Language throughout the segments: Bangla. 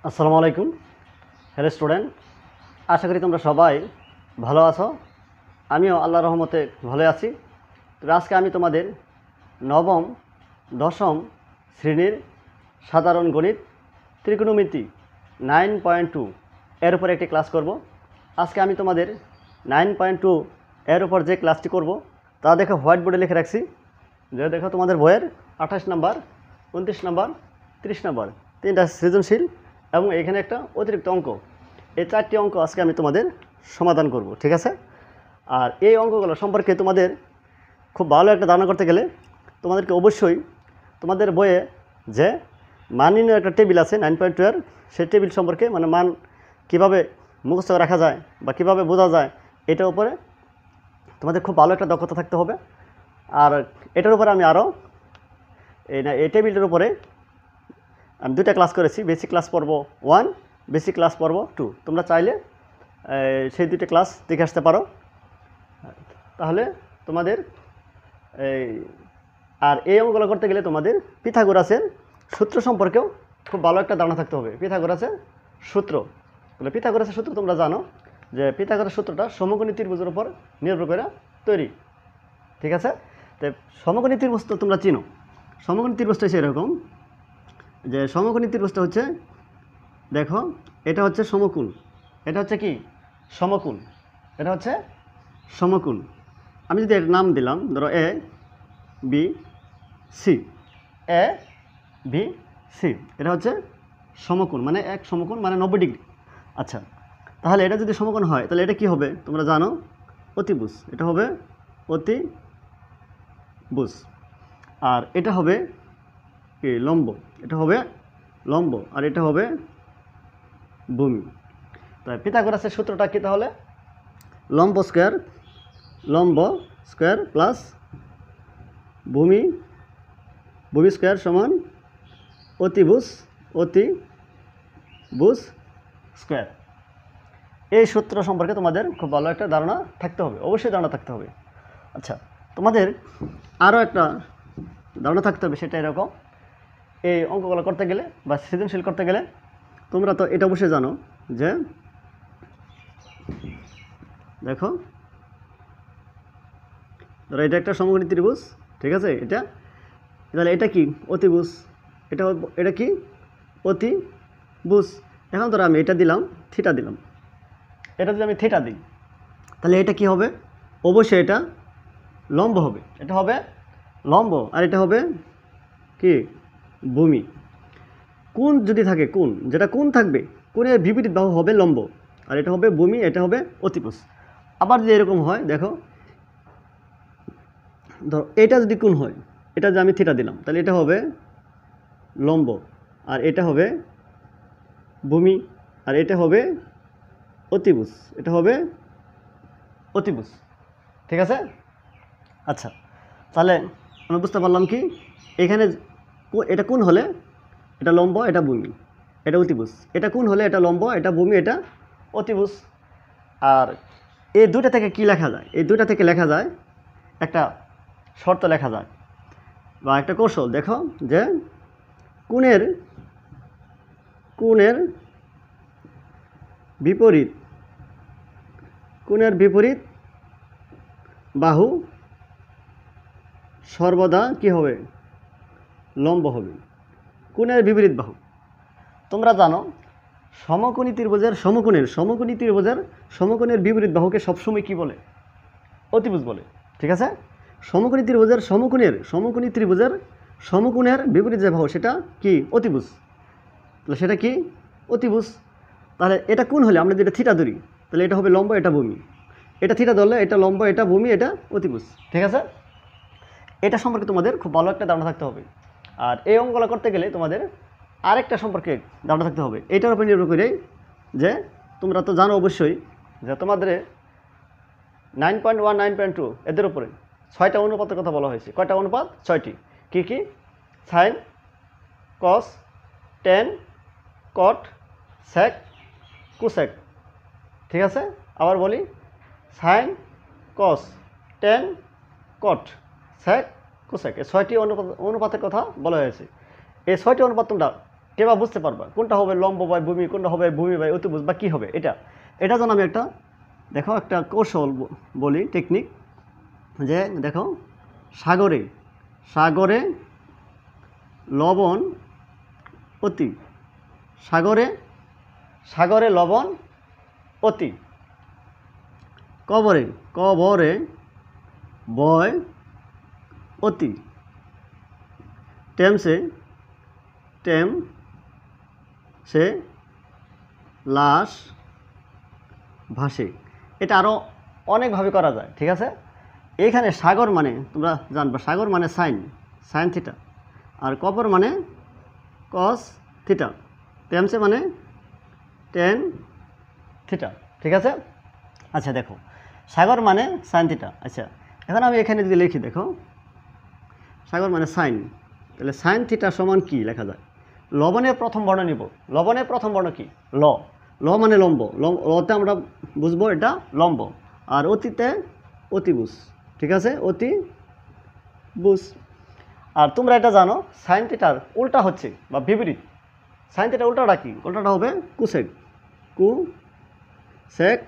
আসসালামু আলাইকুম। হ্যালো স্টুডেন্ট, আশা করি তোমরা সবাই ভালো আছো। আমিও আল্লাহর রহমতে ভালো আছি। তবে আজকে আমি তোমাদের নবম দশম শ্রেণীর সাধারণ গণিত ত্রিকোণমিতি 9.2 এর উপর একটি ক্লাস করব। আজকে আমি তোমাদের 9.2 এর উপর যে ক্লাসটি করব তা দেখো হোয়াইট বোর্ডে লিখে রাখছি। যে দেখো তোমাদের বইয়ের 28 নাম্বার, 29 নাম্বার, 30 নাম্বার তিনটা সৃজনশীল এবং এখানে একটা অতিরিক্ত অঙ্ক। এই চারটি অঙ্ক আজকে আমি তোমাদের সমাধান করব, ঠিক আছে? আর এই অঙ্কগুলো সম্পর্কে তোমাদের খুব ভালো একটা ধারণা করতে গেলে তোমাদেরকে অবশ্যই তোমাদের বইয়ে যে মান নির্ণয়ের একটা টেবিল আছে 9.2 এর, সেই টেবিল সম্পর্কে মানে মান কীভাবে মুখস্থ রাখা যায় বা কীভাবে বোঝা যায় এটার উপরে তোমাদের খুব ভালো একটা দক্ষতা থাকতে হবে। আর এটার উপরে আমি আরও এই টেবিলটার উপরে আমি দুইটা ক্লাস করেছি, বেসিক ক্লাস পর্ব 1, বেসিক ক্লাস পর্ব 2। তোমরা চাইলে সেই দুইটা ক্লাস দেখে আসতে পারো। তাহলে তোমাদের আর এই অঙ্কগুলো করতে গেলে তোমাদের পিথাগোরাসের সূত্র সম্পর্কেও খুব ভালো একটা ধারণা থাকতে হবে। পিথাগোরাসের সূত্র, বলে পিথাগোরাসের সূত্র তোমরা জানো যে পিথাগোরাস সূত্রটা সমকোণী ত্রিভুজের উপর নির্ভর করে তৈরি, ঠিক আছে? তো সমকোণী ত্রিভুজ তো তোমরা চিনো। সমকোণী ত্রিভুজটা হচ্ছে এরকম যে সমকোণী ত্রিভুজটা হচ্ছে, দেখো এটা হচ্ছে সমকোণ, এটা হচ্ছে কি সমকোণ, এটা হচ্ছে সমকোণ। আমি যদি এর নাম দিলাম ধরো A B C, A B C, এটা হচ্ছে সমকোণ মানে এক সমকোণ মানে 90 ডিগ্রি। আচ্ছা, তাহলে এটা যদি সমকোণ হয় তাহলে এটা কি হবে তোমরা জানো? অতিভুজ। এটা হবে অতিভুজ। আর এটা হবে কি লম্ব, এটা হবে লম্ব, আর এটা হবে ভূমি। তাই পিথাগোরাসের সূত্রটা কি তাহলে? লম্ব স্কোয়ার প্লাস ভূমি স্কোয়ার সমান অতিভুজ স্কোয়ার। এই সূত্র সম্পর্কে তোমাদের খুব ভালো একটা ধারণা থাকতে হবে, অবশ্যই ধারণা থাকতে হবে। আচ্ছা, তোমাদের আরও একটা ধারণা থাকতে হবে, সেটা এরকম, এই অঙ্কগুলো করতে গেলে বা সৃজনশীল করতে গেলে তোমরা তো এটা অবশ্যই জানো যে দেখো ধরো এটা একটা সমকোণী ত্রিভুজ, ঠিক আছে? এটা তাহলে এটা কি অতিভুজ, এটা কি অতিভুজ। এখন ধরো আমি এটা দিলাম, থিটা দিলাম, এটা যদি আমি থিটা দিই তাহলে এটা কি হবে? অবশ্যই এটা লম্ব হবে, এটা হবে লম্ব, আর এটা হবে কি ভূমি। কোণ যদি থাকে, কোণ যেটা কোণ থাকবে, কোণের বিপরীত বাহু হবে লম্ব, আর এটা হবে ভূমি, এটা হবে অতিভুজ। আবার যদি এরকম হয়, দেখো ধরো এটা যদি কোণ হয়, এটা যদি আমি থিটা দিলাম তাহলে এটা হবে লম্ব, আর এটা হবে ভূমি, আর এটা হবে অতিভুজ, এটা হবে অতিভুজ, ঠিক আছে? আচ্ছা, তাহলে আমরা বুঝতে পারলাম কি এখানে এটা কোণ হলে এটা লম্ব, এটা ভূমি, এটা অতিভুজ। এটা কোণ হলে এটা লম্ব, এটা ভূমি, এটা অতিভুজ। আর এই দুইটা থেকে কি লেখা যায়? এই দুইটা থেকে লেখা যায় একটা শর্ত লেখা যায় বা একটা কৌশল। দেখো যে কোণের বিপরীত বাহু সর্বদা কি হবে? লম্ব হবে। কোণের বিপরীত বাহু তোমরা জানো সমকোণী ত্রিভুজের সমকোণের বিপরীত বাহুকে সবসময় কি বলে? অতিভুজ বলে, ঠিক আছে? সমকোণী ত্রিভুজের সমকোণের বিপরীত যে বাহু সেটা কি? অতিভুজ। তাহলে সেটা কি? অতিভুজ। তাহলে এটা কোণ হলে আমরা যেটা থিটা ধরি তাহলে এটা হবে লম্ব, এটা ভূমি। এটা থিটা ধরলে এটা লম্ব, এটা ভূমি, এটা অতিভুজ, ঠিক আছে? এটা সম্পর্কে তোমাদের খুব ভালো একটা ধারণা থাকতে হবে। আর এই অঙ্কগুলো করতে গেলে তোমাদের আরেকটা সম্পর্কে ধারণা থাকতে হবে, এটার উপর নির্ভর করে যে তোমরা তো জানো অবশ্যই যে তোমাদের 9.1 9.2 এদের উপরে 6টা অনুপাতের কথা বলা হয়েছে। কয়টা অনুপাত? 6টি। কি কি? সাইন, কস, টেন, কট, সেক, কুসেক, ঠিক আছে? আবার বলি, সাইন, কস, টেন, কট, সেক, কুসেক, এই 6টি অনুপাতের কথা বলা হয়েছে। এই 6টি অনুপাত তোমরা কেবা বুঝতে পারবা কোনটা হবে লম্ব বাই ভূমি, কোনটা হবে ভূমি বাই অতিভুজ বা কী হবে। এটা যেন আমি একটা দেখো একটা কৌশল বলি, টেকনিক, যে দেখো সাগরে সাগরে লবণ অতি, সাগরে সাগরে লবণ অতি, কবরে কবরে বয় অতি, টেমসে লাশ ভাসে। এটা আরও অনেকভাবে করা যায়, ঠিক আছে। এইখানে সাগর মানে তোমরা জানবা, সাগর মানে সাইন থিটা, আর কবর মানে কস থিটা, টেমসে মানে টেন থিটা, ঠিক আছে। আচ্ছা দেখো সাগর মানে সাইন থিটা। আচ্ছা এখন আমি এখানে যদি লিখি, দেখো সাগর মানে সাইন, তাহলে সাইন থিটা সমান কি লেখা যায়? লবণের প্রথম বর্ণ নিব। লবণের প্রথম বর্ণ কি? ল মানে লম্ব, লতে আমরা বুঝবো এটা লম্ব, আর অতিতে অতিভুজ, ঠিক আছে, অতিভুজ। আর তোমরা এটা জানো সাইন থিটার উল্টা হচ্ছে বা বিপরীত। সাইন থিটার উল্টাটা কি? উল্টাটা হবে কুসেক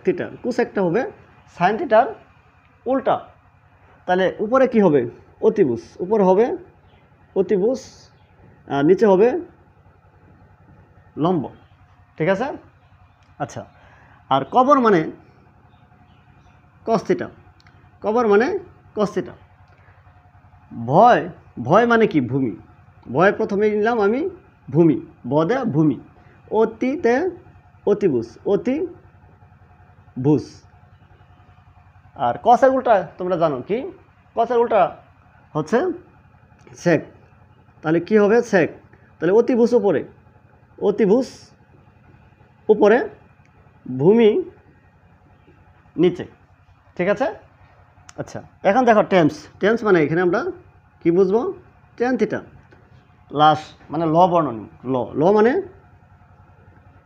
থিটা, কুসেকটা হবে সাইন থিটার উল্টা। তাহলে উপরে কি হবে? অতিভুজ, উপরে হবে অতিভুজ, আর নিচে হবে লম্ব, ঠিক আছে। আচ্ছা আর কবর মানে কস থিটা, কবর মানে কস থিটা। ভয় মানে কি? ভূমি। ভয় প্রথমে নিলাম আমি ভূমি, বদে ভূমি, অতিতে অতিভুজ, অতিভুজ। আর কসের উল্টা তোমরা জানো কি? কসের উল্টা হচ্ছে সেক, তাহলে কি হবে? সেক। তাহলে অতিভুজ উপরে ভূমি নিচে, ঠিক আছে। আচ্ছা এখন দেখো টেমস মানে এখানে আমরা কি বুঝবো? Tan theta. লাশ মানে ল বর্ণ, ল মানে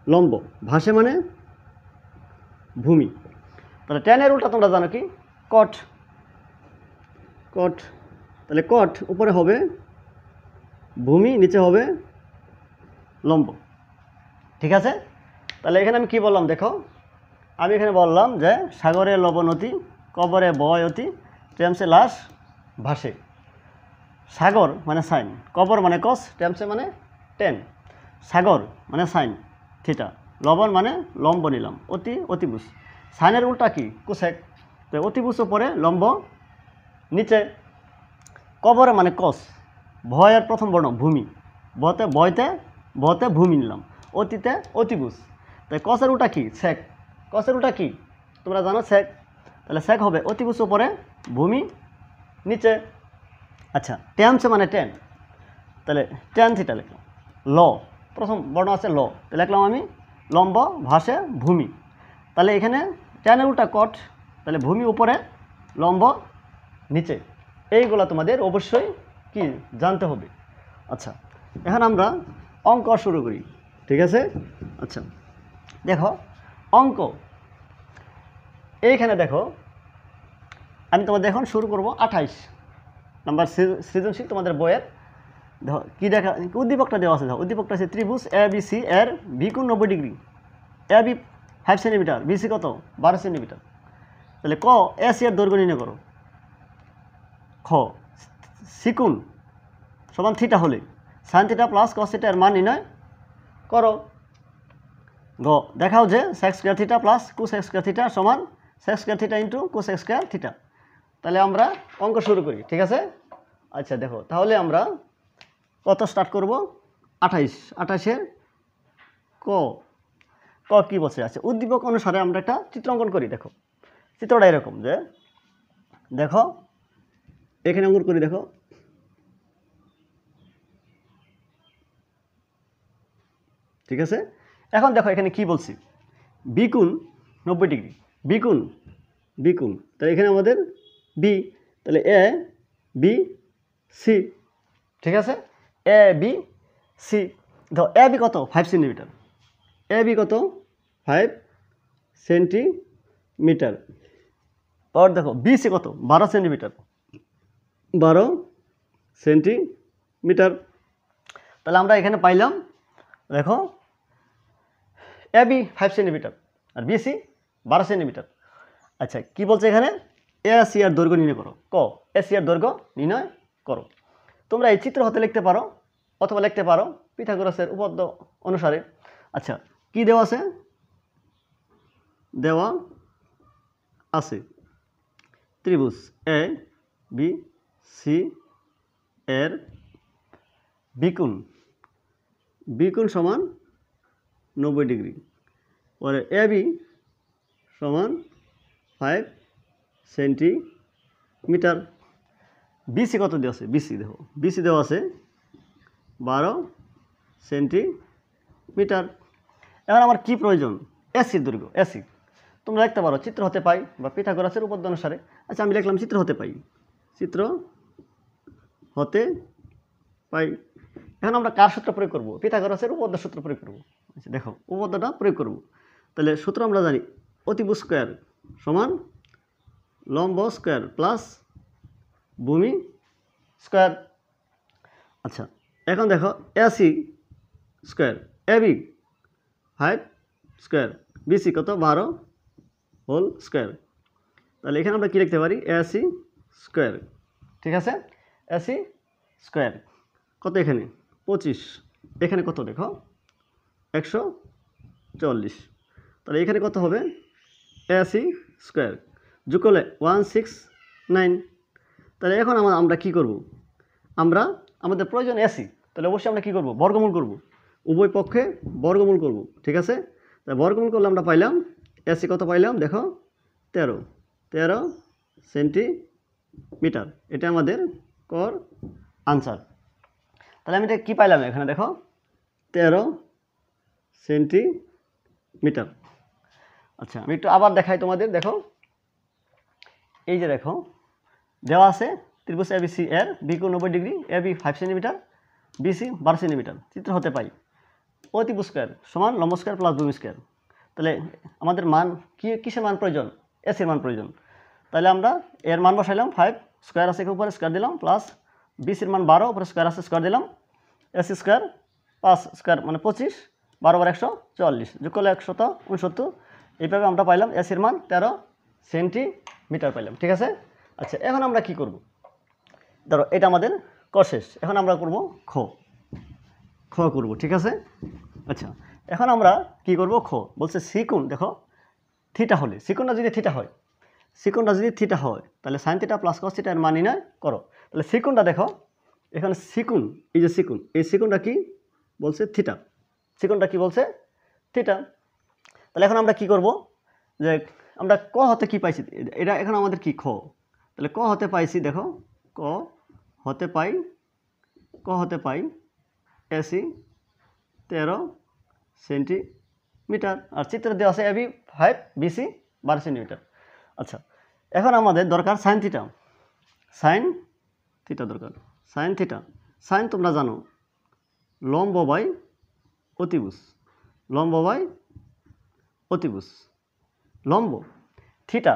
লম্ব, ভাসে মানে ভূমি। তাহলে টেনের উল্টা তোমরা জানো কি? কট। তাহলে কট উপরে হবে ভূমি, নিচে হবে লম্ব, ঠিক আছে। তাহলে এখানে আমি কি বললাম দেখো, আমি এখানে বললাম যে সাগরে লবণ অতি, কবরে বয় অতি, টেমসে লাশ ভাসে। সাগর মানে সাইন, কবর মানে কস, টেমসে মানে টেন। সাগর মানে সাইন থিটা, লবণ মানে লম্ব নিলাম, অতিভুজ। সাইনের উল্টা কি? কুসেক। তো অতিভুজ উপরে, লম্ব নিচে। কবরে মানে কস, ভয়ের প্রথম বর্ণ ভূমি, বতে ভূমি নিলাম, অতিতে অতিভুজ। তাই কসের উল্টা কি? সেক। কসের উল্টা কি তোমরা জানো? সেক। তাহলে সেক হবে অতিভুজ উপরে, ভূমি নিচে। আচ্ছা টেমসে মানে টেন, তাহলে টেন থিটা লিখলাম। প্রথম বর্ণ আছে ল, তাহলে লিখলাম আমি লম্ব ভাসে ভূমি। তাহলে এখানে টেনের উল্টা কট, তাহলে ভূমি উপরে, লম্ব নিচে। এইগুলো তোমাদের অবশ্যই কি জানতে হবে। আচ্ছা এখন আমরা অঙ্ক শুরু করি, ঠিক আছে। আচ্ছা দেখো অঙ্ক এইখানে দেখো, আমি তোমাদের এখন শুরু করব 28 নাম্বার সৃজনশীল তোমাদের বইয়ের। দেখো কী দেখা, উদ্দীপকটা দেওয়া আছে। দেখো উদ্দীপকটা আছে ত্রিভুজ এ বি সি এর বি কোণ 90 degree, A B 5 centimetre, B C কত 12 সেন্টিমিটার। তাহলে ক এ সি এর দৈর্ঘ্য নির্ণয় করো। খ সি কোণ সমান থিটা হলে sine theta plus cos theta এর মান নির্ণয় করো। গ দেখাও যে sec square theta plus cosec square theta সমান sec square theta into cosec square theta. তাহলে আমরা অঙ্ক শুরু করি, ঠিক আছে। আচ্ছা দেখো তাহলে আমরা কত স্টার্ট করব? 28 ক কী বলছে? আচ্ছা উদ্দীপক অনুসারে আমরা একটা চিত্র অঙ্কন করি। দেখো চিত্রটা এরকম যে দেখো এখানে অঙ্কন করি। দেখো ঠিক আছে। এখন দেখো এখানে কি বলছি? বি কোণ 90 ডিগ্রি, বি কোণ তাহলে এখানে আমাদের বি, তাহলে এ বি সি, ঠিক আছে। এ বি সি, দেখো এ বি কত 5 সেন্টিমিটার, এ বি কত 5 সেন্টিমিটার। আর দেখো বি সি কত 12 সেন্টিমিটার, 12 সেন্টিমিটার। তাহলে আমরা এখানে পাইলাম দেখো A B 5 centimetre R BC 12 centimetre. আচ্ছা কি বলছে এখানে, এসি আর দৈর্ঘ্য নির্ণয় করো। এসি আর দৈর্ঘ্য নির্ণয় করো। তোমরা এই চিত্র হতে লিখতে পারো অথবা লিখতে পারো পিথাগোরাসের উপপাদ্য অনুসারে। আচ্ছা কি দেওয়া আছে, দেওয়া আছে ত্রিভুজ এ বি সি এর বিকোণ সমান 90 ডিগ্রি, পরে এ বি সমান 5 সেন্টিমিটার। বিসি কত দেওয়া আছে, বিসি দেখো বিসি দেওয়া আছে 12 সেন্টিমিটার। এখন আমার কি প্রয়োজন, এসির দৈর্ঘ্য। এসি তোমরা লিখতে পারো চিত্র হতে পাই বা পিথাগোরাসের উপপাদ্য অনুসারে। আচ্ছা আমি লিখলাম চিত্র হতে পাই, চিত্র হতে পাই। এখন আমরা কার সূত্র প্রয়োগ করব, পিথাগোরাসের উপপাদ্য সূত্র প্রয়োগ করব। আচ্ছা দেখো উপপাদ্যটা প্রয়োগ করব। তাহলে সূত্র আমরা জানি অতিভুজ স্কয়ার সমান লম্ব স্কয়ার প্লাস ভূমি স্কয়ার। আচ্ছা এখন দেখো AC square, AB 5 square, BC কত 12 হোল স্কয়ার। তাহলে এখানে আমরা কি লিখতে পারি, এসি স্কয়ার। ঠিক আছে, এসি স্কয়ার কত, এখানে 25, এখানে কত দেখো 140। তাহলে এখানে কত হবে, এসি স্কয়ার যোগ করলে 169। তাহলে এখন আমরা কি করব, আমরা আমাদের প্রয়োজন এসি, তাহলে অবশ্যই আমরা কি করব, বর্গমূল করব, উভয় পক্ষে বর্গমূল করব। ঠিক আছে, তাই বর্গমূল করলে আমরা পাইলাম এসি কত পাইলাম দেখো 13 সেন্টিমিটার। এটা আমাদের কর আনসার। তাহলে আমি এটা কী পাইলাম এখানে দেখো 13 সেন্টিমিটার। আচ্ছা আমি একটু আবার দেখাই তোমাদের, দেখো এই যে দেখো দেওয়া আছে ত্রিভুজ এবিসি এর বিকোণ 90 degree, AB 5 centimetre, BC 12 centimetre. চিত্র হতে পাই অতিভুজ স্কয়ার সমান লম্ব স্কয়ার প্লাস ভূমি স্কয়ার। তাহলে আমাদের মান কিসের মান প্রয়োজন, এসির মান প্রয়োজন। তাহলে আমরা এর মান বসাইলাম 5, স্কয়ার আছে উপরে স্কয়ার দিলাম, প্লাস বিসির মান 12, উপরে স্কয়ার আছে স্কয়ার দিলাম, এসি স্কয়ার 5 স্কয়ার মানে 25, 12 বার 140, যোগ করলে 169। এইভাবে আমরা পাইলাম এসির মান 13 সেন্টিমিটার পাইলাম। ঠিক আছে, আচ্ছা এখন আমরা কি করব, ধরো এটা আমাদের ক শেষ, এখন আমরা করব খ করব। ঠিক আছে, আচ্ছা এখন আমরা কি করব, খ বলছে সিকোণ দেখো থিটা হলে, সিকোণটা যদি থিটা হয় তাহলে sine theta plus cos theta এর মান নির্ণয় করো। তাহলে সিকোণটা দেখো এখানে সিকোণ, এই যে সিকোণ, এই সিকোণটা কি বলছে, থিটা। সিকোণটা কি বলছে, থিটা। তাহলে এখন আমরা কি করব, যে আমরা ক হতে কি পাইছি, এটা এখন আমাদের কি খ। তাহলে ক হতে পাইছি দেখো, ক হতে পাই এসি 13 সেন্টিমিটার, আর চিত্র দেওয়া আছে এবি 5, বিসি 12 সেন্টিমিটার। আচ্ছা এখন আমাদের দরকার সাইন থিটা দরকার। সাইন থিটা, সাইন তোমরা জানো লম্ব বাই অতিভুজ, লম্ব থিটা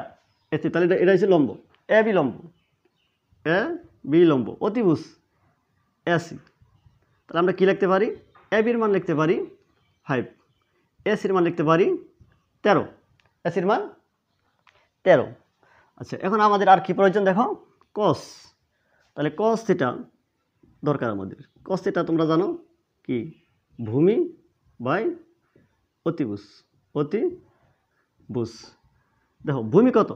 এসি, তাহলে এটা হচ্ছে লম্ব, এ বি লম্ব, অতিভুজ এসি। তাহলে আমরা কি লিখতে পারি, এ বির মান লিখতে পারি 5, এসির মান লিখতে পারি 13, এসির মান 13। আচ্ছা এখন আমাদের আর কি প্রয়োজন দেখো, কস। তাহলে কস থিটা দরকার আমাদের। কস থিটা তোমরা জানো কি, ভূমি বাই অতিভুজ, দেখো ভূমি কত,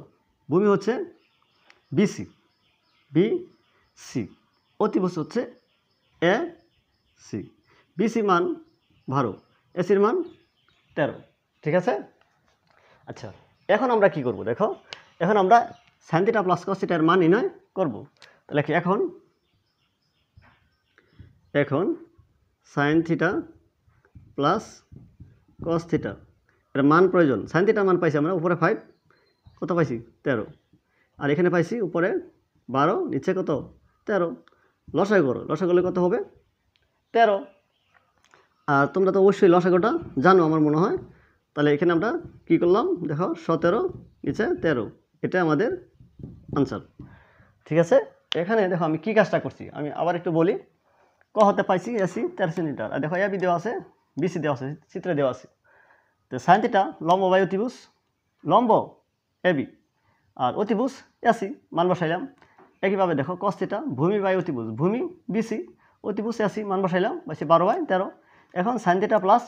ভূমি হচ্ছে বিসি, অতিভুজ হচ্ছে এ সি, বিসির মান 12, এসির মান 13। ঠিক আছে, আচ্ছা এখন আমরা কি করব দেখো, এখন আমরা সাইন থিটা প্লাস কস থিটার মান নির্ণয় করব। তাহলে কি এখন sign theta plus cos theta এর মান প্রয়োজন। সাইন থিটার মান পাইছি আমরা উপরে 5, কত পাইছি 13, আর এখানে পাইছি উপরে 12, নিচে কত 13, লসাগু করো, লসাগু করলে কত হবে 13। আর তোমরা তো অবশ্যই লসাগুটা জানো আমার মনে হয়। তাহলে এখানে আমরা কি করলাম দেখো 17 নিচে 13, এটা আমাদের আনসার। ঠিক আছে, এখানে দেখো আমি কি কাজটা করছি, আমি আবার একটু বলি। ক হতে পাইছি এসি 13 সেন্টিমিটার, আর দেখো এবি দেওয়া আছে বিসি দেওয়া আছে, চিত্রে দেওয়া আছে। তো সাইন থিটা লম্ব বাই অতিভুজ, লম্ব এবি আর অতিভুজ এসি, মান বসাইলাম। একইভাবে দেখো কস থিটা ভূমি বাই অতিভুজ, ভূমি বিসি, অতিভুজ এসি, মান বসাইলাম, বাসি 12/13। এখন sign theta plus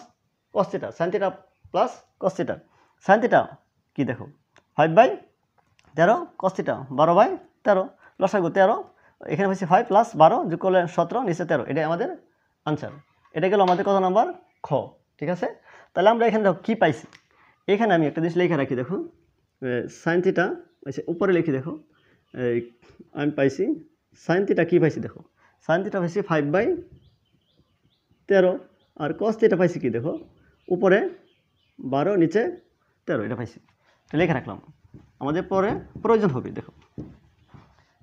cos theta, sign theta plus cos theta, sine theta কি দেখো 5/13, কস থিটা 12/13, লসাগু 13, এখানে হচ্ছে 5 প্লাস 12 যোগ করলে 17, নিচে 13, এটাই আমাদের আনসার। এটা গেল আমাদের কত নাম্বার? খ। ঠিক আছে, তাহলে আমরা এখানে দেখো কী পাইছি। এখানে আমি একটা জিনিস লেখা রাখি, দেখো সাইন থিটা উপরে লিখি, দেখো আমি পাইছি সাইন থিটা কী পাইছি, দেখো সাইন থিটা পাইছি 5/13, আর কস থিটা পাইছি কি দেখো উপরে 12 নিচে 13, এটা পাইছি। এটা লেখা রাখলাম, আমাদের পরে প্রয়োজন হবে। দেখো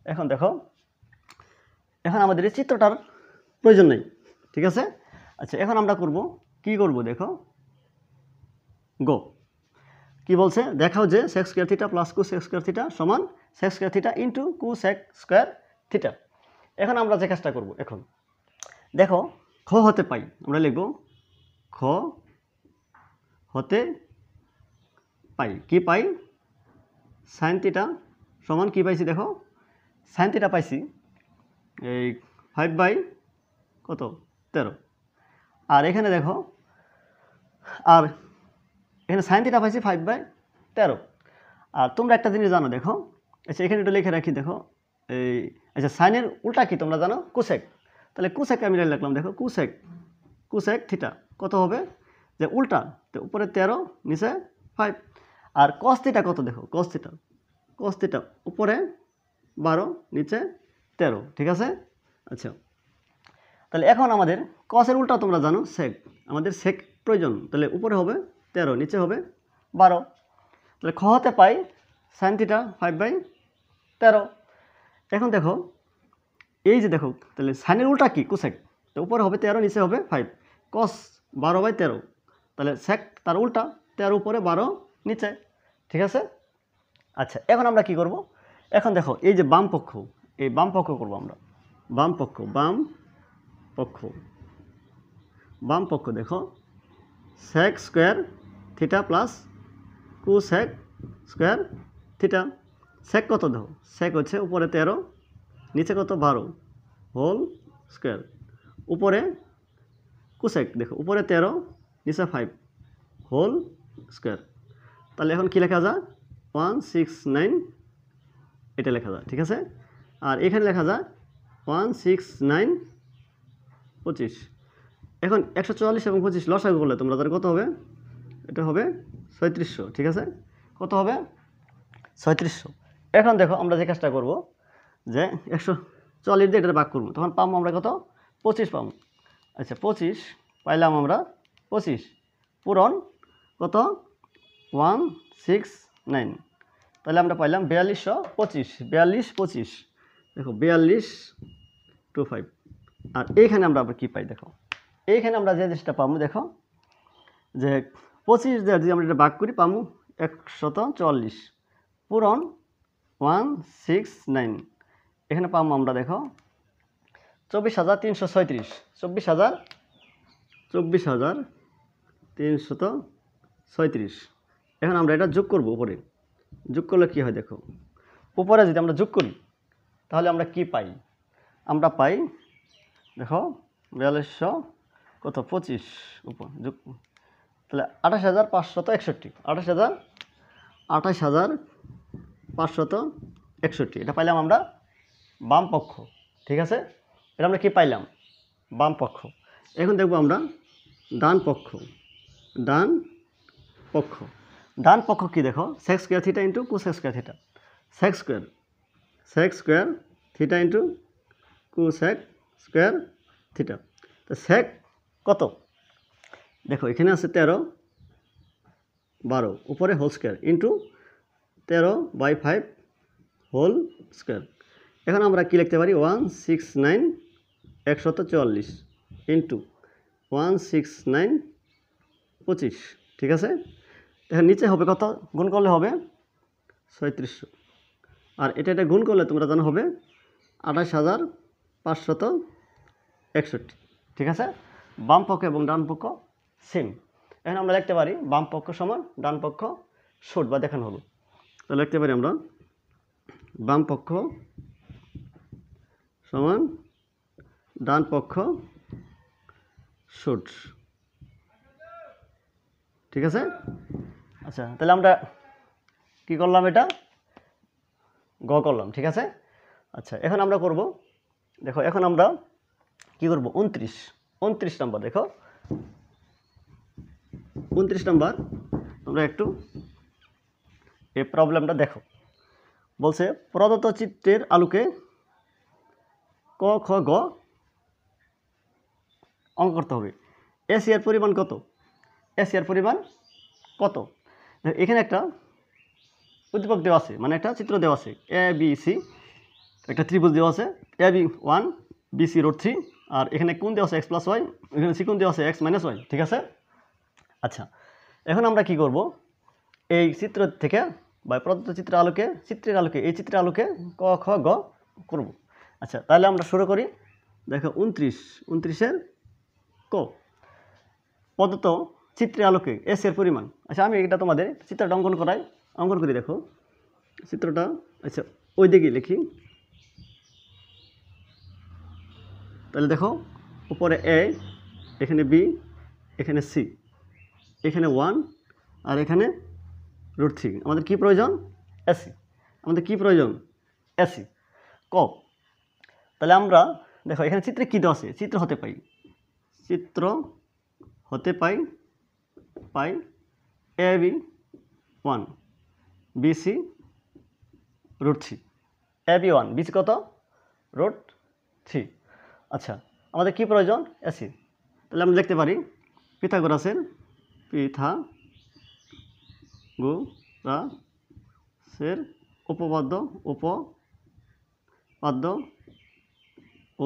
এখন দেখো, এখন আমাদের এই চিত্রটার প্রয়োজন নেই। ঠিক আছে, আচ্ছা এখন আমরা করব কি করব, দেখো গো কি বলছে, দেখাও যে সেক স্কয়ার থিটা প্লাস কু সেক স্কয়ার থিটা সমান sec square theta into cosec square theta. এখন আমরা যে কাজটা করব, এখন দেখো খ হতে পাই, আমরা লিখব খ হতে পাই, কি পাই সাইন থিটা সমান কি পাইছি, দেখো সাইন থিটা পাইছি এই 5/13, আর এখানে দেখো আর এখানে সাইন থিটা পাইছি 5/13। আর তোমরা একটা জিনিস জানো, দেখো আচ্ছা এখানে একটু লিখে রাখি, দেখো এই আচ্ছা সাইনের উল্টা কি তোমরা জানো? কোসেক। তাহলে কোসেক আমি লিখলাম, দেখো কোসেক থিটা কত হবে, যে উল্টা, তো উপরে 13 নিচে 5। আর কস থিটা কত, দেখো কস থিটা উপরে 12 নিচে 13। ঠিক আছে, আচ্ছা তাহলে এখন আমাদের কসের উল্টা তোমরা জানো সেক, আমাদের সেক প্রয়োজন। তাহলে উপরে হবে 13 নিচে হবে 12, তাহলে খ হতে পাই সাইন থিটা 5/13। এখন দেখো এই যে দেখো, তাহলে সাইনের উল্টা কি কোসেক, তো উপরে হবে 13 নিচে হবে 5, কস 12/13, তাহলে সেক তার উল্টা 13 উপরে 12 নিচে। ঠিক আছে, আচ্ছা এখন আমরা কি করব, এখন দেখো এই যে বাম পক্ষ, এই বাম পক্ষ করব আমরা, বাম পক্ষ দেখো সেক স্কয়ার থিটা প্লাস কু সেক স্কয়ার থিটা। সেক কত দেখো, সেক হচ্ছে উপরে 13 নিচে কত 12 হোল স্কয়ার, উপরে কুসেক দেখো উপরে 13 নিচে 5 হোল স্কয়ার। তাহলে এখন কি লেখা যায় 169, এটা লেখা যায়। ঠিক আছে, আর এখানে লেখা যায় 169 25। এখন 144 এবং 25 লসাগু করলে তোমরা তার কত হবে, এটা হবে 3600। ঠিক আছে, কত হবে 3600। এখন দেখো আমরা যে কাজটা করব, যে 144 দিয়ে এটা ভাগ করবো, তখন পাবো আমরা কত 25 পাবো। আচ্ছা 25 পাইলাম আমরা, 25 পূরণ কত 169, তাহলে আমরা পাইলাম 4225, 4225 দেখো 4225। আর এইখানে আমরা আবার কী পাই, দেখো এইখানে আমরা যে জিনিসটা পাবো, দেখো যে 25 দিয়ে যদি আমরা এটা ভাগ করি পাবো 144 পূরণ 169, এখানে পাবো আমরা দেখো 24,336, 24,336। এখন আমরা এটা যোগ করব, উপরে যোগ করলে কি হয়, দেখো উপরে যদি আমরা যোগ করি তাহলে আমরা কি পাই, আমরা পাই দেখো 4200 কত 25 উপর যোগ, তাহলে 28,561, 28,561, এটা পাইলাম আমরা বাম পক্ষ। ঠিক আছে, এটা আমরা কি পাইলাম বাম পক্ষ। এখন দেখব আমরা ডান পক্ষ কি, দেখো সেক square theta into cosec square theta, sec square theta into cosec square theta. তো সেক কত, দেখো এখানে আছে 13/12 উপরে whole square into 13/5 whole square. এখন আমরা কি লিখতে পারি 169 144 ইন্টু 169 25। ঠিক আছে, এখন নিচে হবে কত, গুণ করলে হবে 3600, আর এটা গুণ করলে তোমরা জানো হবে 28,561। ঠিক আছে, বাম পক্ষ এবং ডান পক্ষ সেম। এখন আমরা লিখতে পারি বাম পক্ষ সমান ডান পক্ষ শুট বা দেখানো হলো। তাহলে লিখতে পারি আমরা বাম পক্ষ সমান ডান পক্ষ শুট। ঠিক আছে। আচ্ছা, তাহলে আমরা কি করলাম, এটা গ করলাম। ঠিক আছে। আচ্ছা, এখন আমরা করব, দেখো এখন আমরা কি করব, 29 নম্বর। দেখো 29 নম্বর তোমরা একটু এই প্রবলেমটা দেখো। বলছে প্রদত্ত চিত্রের আলোকে ক খ গ অঙ্ক করতে হবে। এসিয়ার পরিমাণ কত? এসিয়ার পরিমাণ কত? এখানে একটা উদ্দীপক দেওয়া আছে, মানে একটা চিত্র দেওয়া আছে, এ বি সি, একটা ত্রিভুজ দেওয়া আছে, এ বি 1 বি সি √3, আর এখানে কোণ দেওয়া আছে x + y, এখানে সি কোণ দেওয়া আছে x - y। ঠিক আছে। আচ্ছা, এখন আমরা কি করব, এই চিত্র থেকে বা প্রদত্ত চিত্রের আলোকে এই চিত্রের আলোকে ক খ গ করব। আচ্ছা, তাহলে আমরা শুরু করি। দেখো 29-এর ক, প্রদত্ত চিত্রের আলোকে এস এর পরিমাণ। আচ্ছা, আমি এটা তোমাদের চিত্রটা অঙ্কন করি। দেখো চিত্রটা, আচ্ছা ওই দিকে লিখি। তাহলে দেখো উপরে এ, এখানে বি, এখানে সি, এখানে 1 আর এখানে √3। আমাদের কি প্রয়োজন? এসি। আমাদের কি প্রয়োজন? এসি। ক, তাহলে আমরা দেখো এখানে চিত্রে কী দেওয়া আছে, চিত্র হতে পাই A B 1 B C √3, A B 1 B C কত? √3। আচ্ছা, আমাদের কি প্রয়োজন? এসি। তাহলে আমরা দেখতে পারি পিথাগোরাসের উপপাদ্য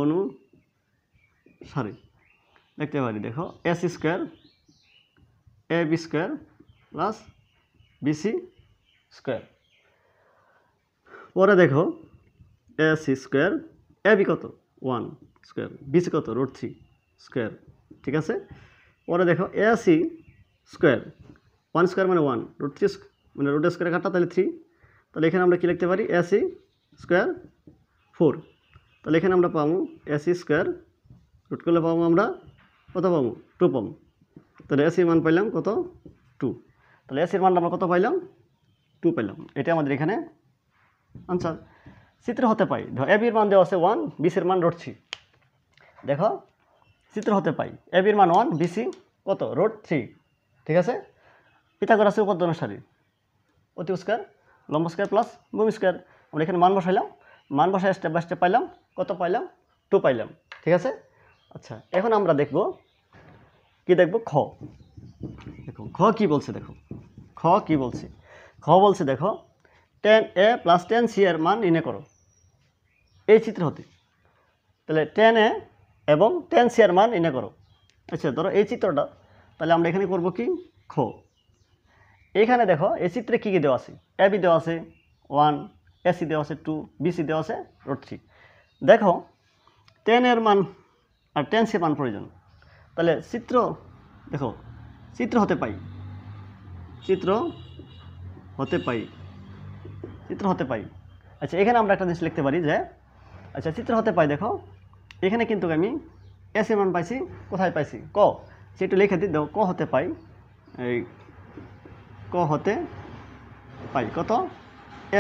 অনুসারে দেখতে পারি। দেখো AC square A B square plus BC square. পরে দেখো এসি স্কোয়ার, এ বি কত? 1 স্কোয়ার, বিসি কত? √3 স্কোয়ার। ঠিক আছে। পরে দেখো এসি স্কোয়ার, 1 স্কোয়ার মানে 1, √3 মানে √3 স্কোয়ার কাটা, তাহলে 3। তাহলে এখানে আমরা কি লিখতে পারি? AC square 4। তাহলে এখানে আমরা পাবো এসি স্কোয়ার রুট করলে পাবো আমরা কত পাবো? 2 পাবো। তাহলে এসির মান পাইলাম কত? 2। তাহলে এসির মান আমরা কত পাইলাম? 2 পাইলাম। এটা আমাদের এখানে আনসার। চিত্র হতে পাই, ধর এ বির মান দেওয়া আছে 1, বিসির মান √3। দেখো চিত্র হতে পাই এ বির মান 1, বিসি কত? √3। ঠিক আছে। পিথাগোরাসের উপপাদ্য অনুসারে অতি স্কোয়ার লম্ব স্কোয়ার প্লাস ভূমি স্কোয়ার। আমরা এখানে মান বসাইলাম, মান বসাই স্টেপ বাই স্টেপ পাইলাম কত? পাইলাম 2 পাইলাম। ঠিক আছে। আচ্ছা, এখন আমরা দেখব কি দেখব, খ। দেখো খ কি বলছে, দেখো খ কি বলছে। খ বলছে দেখো 10a + 10c এর মান নির্ণয় করো এই চিত্র হতে। তাহলে 10a এবং 10c এর মান নির্ণয় করো। আচ্ছা, ধরো এই চিত্রটা, তাহলে আমরা এখানে করব কি? খ। এখানে দেখো এই চিত্রে কী কী দেওয়া আছে? এ বি দেওয়া আছে 1, এসি দেওয়া আছে 2, বিসি দেওয়া আছে √3। দেখো 10 এর মান আর 10c এর মান প্রয়োজন। তাহলে দেখো চিত্র হতে পাই আচ্ছা, এখানে আমরা একটা জিনিস লিখতে পারি যে, আচ্ছা চিত্র হতে পাই, দেখো এখানে কিন্তু আমি এসি মান পাইছি, কোথায় পাইছি? ক। সেটা লিখে দিই, দেখো ক হতে পাই, এই ক হতে পাই কত?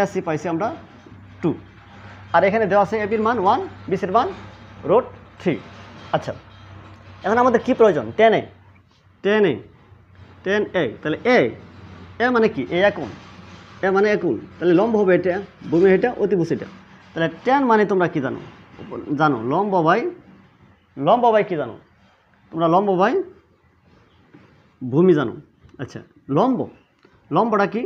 এসি পাইছি আমরা 2, আর এখানে দেওয়া আছে এবির মান 1, বিসির মান √3। আচ্ছা, এখন আমাদের কি প্রয়োজন? 10a। তাহলে এ মানে কি? এ মানে একুল, তাহলে লম্ব হবে এটা, ভূমি এটা, অতিভুজ এটা। তাহলে 10 মানে তোমরা কি জানো? লম্ব বাই কি জানো তোমরা? লম্ব বাই ভূমি জানো। আচ্ছা, লম্বটা কি?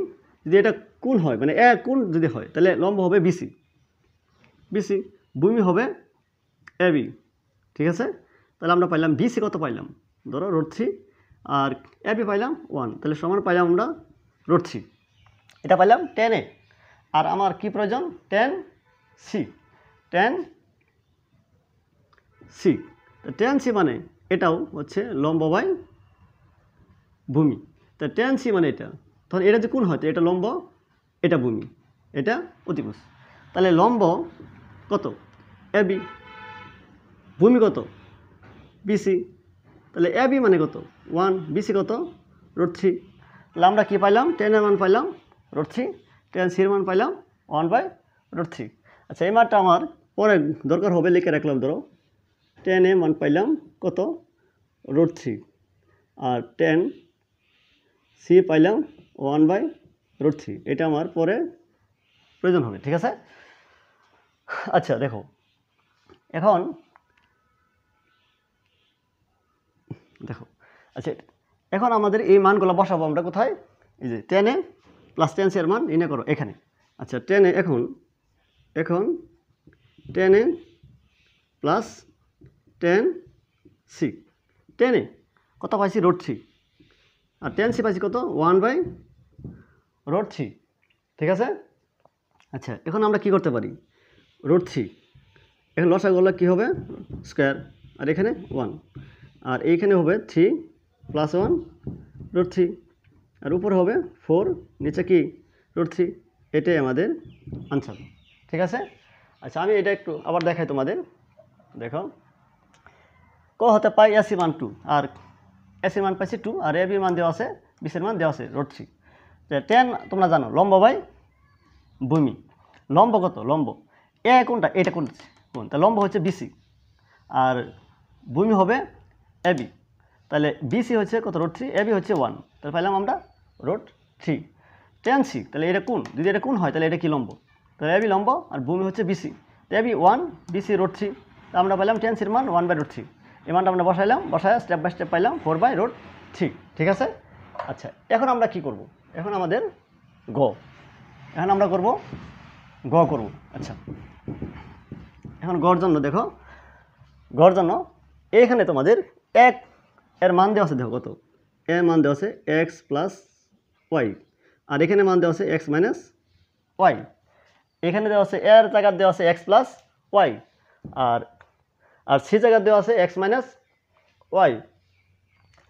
যদি এটা কোণ হয়, মানে এ কোণ যদি হয়, তাহলে লম্ব হবে বিসি, ভূমি হবে এ বি। ঠিক আছে। তাহলে আমরা পাইলাম বিসি কত পাইলাম? ধরো √3, আর এ বি পাইলাম 1, তাহলে সমান পাইলাম আমরা √3। এটা পাইলাম 10a। আর আমার কি প্রয়োজন? 10c। তো 10c মানে এটাও হচ্ছে লম্ব বাই ভূমি। তা tan c মানে এটা, তাহলে এটা যে কোণ হয়, এটা লম্ব, এটা ভূমি, এটা অতিভুজ। তাহলে লম্ব কত? AB, ভূমি কত? BC। তাহলে AB মানে কত? 1, BC কত? √3। তাহলে আমরা কি পাইলাম? tan এর মান পাইলাম √3, tan c এর মান পাইলাম 1/√3। আচ্ছা, এই মানটা আমার পরে দরকার হবে, লিখে রাখলাম। ধরো tan এর মান পাইলাম কত? √3, আর tan c পাইলাম 1/√3। এটা আমার পরে প্রয়োজন হবে, ঠিক আছে? আচ্ছা দেখো, এখন আচ্ছা, এখন আমাদের এই মানগুলো বসাবো আমরা কোথায়? এই যে tan a plus tan c এর মান নির্ণয় করো এখানে। আচ্ছা, tan a এখন tan a plus tan c, tan a কত পাইছি? √3, আর tan c পাইছি কত? 1/√3, ঠিক আছে? আচ্ছা, এখন আমরা কি করতে পারি? √3 এখন লসাগু করলে কী হবে? স্কোয়ার, আর এখানে 1, আর এইখানে হবে 3 + 1 √3, আর উপরে হবে 4, নিচে কি? √3। এটাই আমাদের আনসার, ঠিক আছে? আচ্ছা, আমি এটা একটু আবার দেখাই তোমাদের। দেখো, ক হতে পাই AC মান 2, আর AC মান পাইছি 2, আর AB মান দেওয়া আছে, BC এর মান দেওয়া আছে √3। tan তোমরা জানো লম্ব বাই ভূমি। লম্ব কত? লম্ব এ কোনটা? এটা কোন? তা লম্ব হচ্ছে BC, আর ভূমি হবে AB। তাহলে BC হচ্ছে কত? √3, AB হচ্ছে 1, তাহলে পাইলাম আমরা √3। tan c, তাহলে এটা কোন? যদি এটা কোন হয় তাহলে এটা কি? লম্ব। তাহলে AB লম্ব, আর ভূমি হচ্ছে BC, তো AB 1, BC √3, তা আমরা পাইলাম tan c এর মান 1/√3। এই মানটা আমরা বসায় স্টেপ বাই স্টেপ পাইলাম 4/√3, ঠিক আছে? আচ্ছা, এখন আমরা কি করব? এখন আমাদের এখন আমরা করব করব। আচ্ছা, এখন গড় জন্য দেখো, গড় জন্য এখানে তোমাদের 1 এর মান দেওয়া আছে। দেখো কত? এর মান দেওয়া আছে x + y, আর এখানে মান দেওয়া আছে x - y। এখানে দেওয়া আছে এর জায়গা দেওয়া আছে x + y, আর সি জায়গা দেওয়া আছে x - y।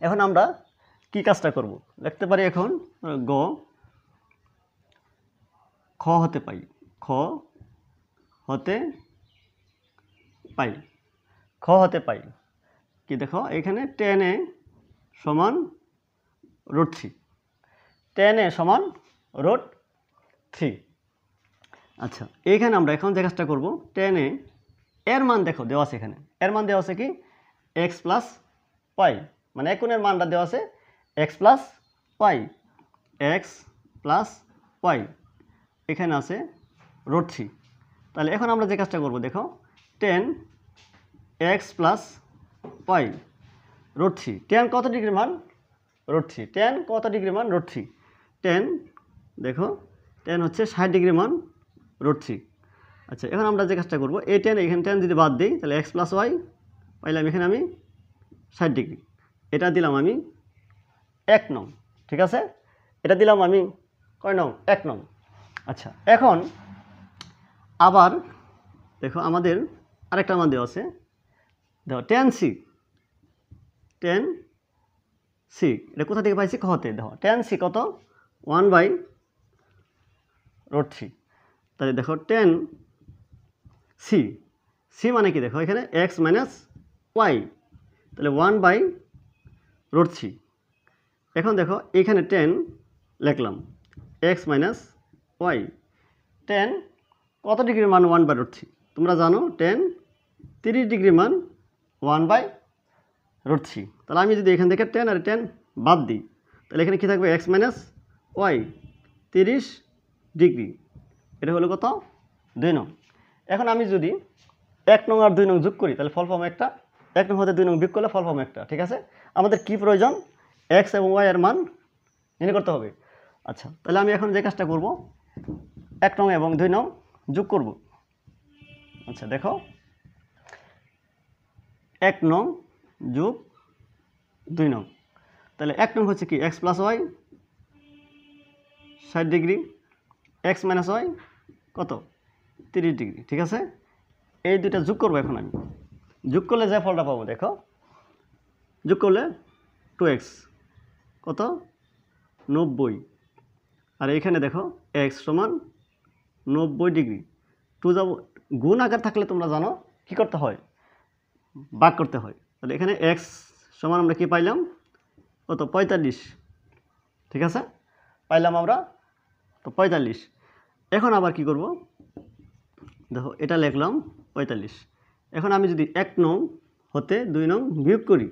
এখন আমরা কি কাজটা করব? লিখতে পারি এখন খ হতে পাই, কি? দেখো এখানে tan a সমান √3, tan a সমান √3। আচ্ছা, এইখানে আমরা এখন যে কাজটা করব, tan a এর মান দেখো দেওয়া আছে, এখানে এর মান দেওয়া আছে কি? x + y, মানে এক কোণের মানটা দেওয়া আছে x + y, x + y, এখানে আছে √3। তাহলে এখন আমরা যে কাজটা করব, দেখো tan x + y √3, tan কত ডিগ্রি মান? √3, tan কত ডিগ্রি মান? √3, tan দেখো tan হচ্ছে 60 ডিগ্রি মান √3। আচ্ছা, এখন আমরা যে কাজটা করব, এই tan এখানে tan যদি বাদ দিই তাহলে x + y পাইলাম এখানে আমি 60 ডিগ্রি, এটা দিলাম আমি 1 নং, ঠিক আছে? এটা দিলাম আমি কয় নং? 1 নং। আচ্ছা, এখন আবার দেখো আমাদের আরেকটা মান দেওয়া আছে। দেখো tan c, এটা কোথা থেকে পাইছি? খতে। দেখো tan c কত? 1/√3। তাহলে দেখো tan c মানে কি? দেখো এখানে x - y, তাহলে 1/√3। এখন দেখো এখানে tan লিখলাম x - y, tan কত ডিগ্রির মান? 1/√3। তোমরা জানো tan 30 ডিগ্রি মান 1/√3। তাহলে আমি যদি এখান থেকে tan আর tan বাদ দিই তাহলে এখানে কি থাকবে? x - y 30 ডিগ্রি, এটা হলো কত? 2 নং। এখন আমি যদি 1 নং আর 2 নং যোগ করি তাহলে ফল পাবো একটা, 1 নং হতে 2 নং বিয়োগ করলে ফল পাবো একটা, ঠিক আছে? আমাদের কি প্রয়োজন? x এবং y এর মান নির্ণয় করতে হবে। আচ্ছা, তাহলে আমি এখন যে কাজটা করব, 1 নং এবং 2 নং যোগ করব। আচ্ছা দেখো, 1 নং যোগ 2 নং, তাহলে 1 নং হচ্ছে কি? x + y 60 degree, x - y কত? 30 ডিগ্রি, ঠিক আছে? এই দুইটা যোগ করবো। এখন আমি যোগ করলে যে ফলটা পাবো, দেখো যোগ করলে 2x কত 90, আর এখানে দেখো x সমান 90 ডিগ্রি। টু যাব গুণ আকার থাকলে তোমরা জানো কি করতে হয়, ভাগ করতে হয়। তাহলে এখানে x সমান আমরা কি পাইলাম, কত 45, ঠিক আছে, পাইলাম আমরা তো 45। এখন আবার কি করব, দেখো এটা লিখলাম 45। এখন আমি যদি 1 নং হতে 2 নং বিয়োগ করি,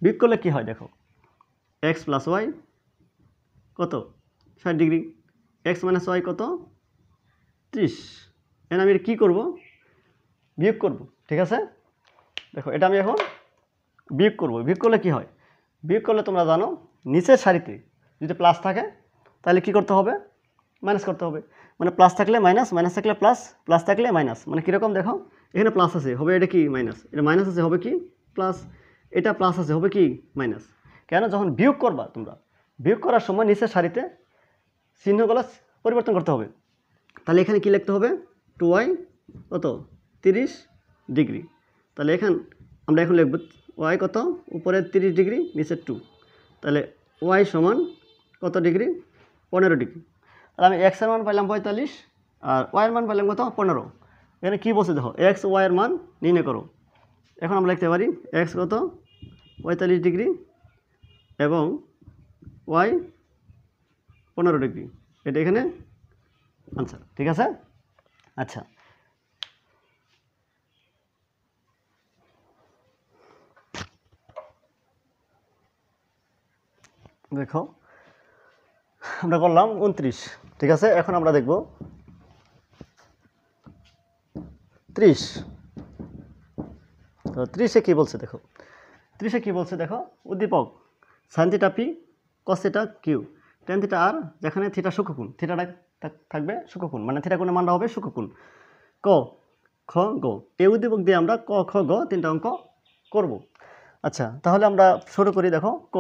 বিয়োগ করলে কি হয় দেখো, x প্লাস ওয়াই কত 60 ডিগ্রি, x মাইনাস ওয়াই কত 30। এখন আমি কী করব, বিয়োগ করব, ঠিক আছে। দেখো এটা আমি এখন বিয়োগ করব, বিয়োগ করলে কি হয়, বিয়োগ করলে তোমরা জানো নিচের সারিতে যদি প্লাস থাকে তাহলে কি করতে হবে, মাইনাস করতে হবে। মানে প্লাস থাকলে মাইনাস, মাইনাস থাকলে প্লাস, প্লাস থাকলে মাইনাস। মানে কীরকম দেখো, এখানে প্লাস আছে হবে এটা কি মাইনাস, এটা মাইনাস আছে হবে কি প্লাস, এটা প্লাস আছে হবে কি মাইনাস। কেন, যখন বিয়োগ করবা তোমরা, বিয়োগ করার সময় নিচের সারিতে চিহ্নগুলো পরিবর্তন করতে হবে। তাহলে এখানে কি লিখতে হবে, 2y কত 30 ডিগ্রি। তাহলে আমরা এখন লিখব y কত, উপরে 30 ডিগ্রি নিচে 2, তাহলে y সমান কত ডিগ্রি 15 ডিগ্রি। তাহলে আমি x এর মান পাইলাম 45 আর y এর মান পাইলাম কত 15। এখানে কী বলছে দেখো, x y এর মান নির্ণয় করো। এখন আমরা লিখতে পারি x কত 45 ডিগ্রি এবং y 15 ডিগ্রি, এটা এখানে আনসার, ঠিক আছে। আচ্ছা, দেখো আমরা করলাম 29, ঠিক আছে। এখন আমরা দেখব 30। তো 30-এ কী বলছে দেখো, 30-এ কী বলছে দেখো, উদ্দীপক sine theta P cos theta Q tan theta R, যেখানে থিটা সূক্ষ্মকোণ, থিটাটা থাকবে সূক্ষ্মকোণ, মানে থিটা কোণের মানটা হবে সূক্ষ্মকোণ। ক খ গ, এই উদ্দীপক দিয়ে আমরা ক খ গ 3টা অঙ্ক করব। আচ্ছা, তাহলে আমরা শুরু করি। দেখো ক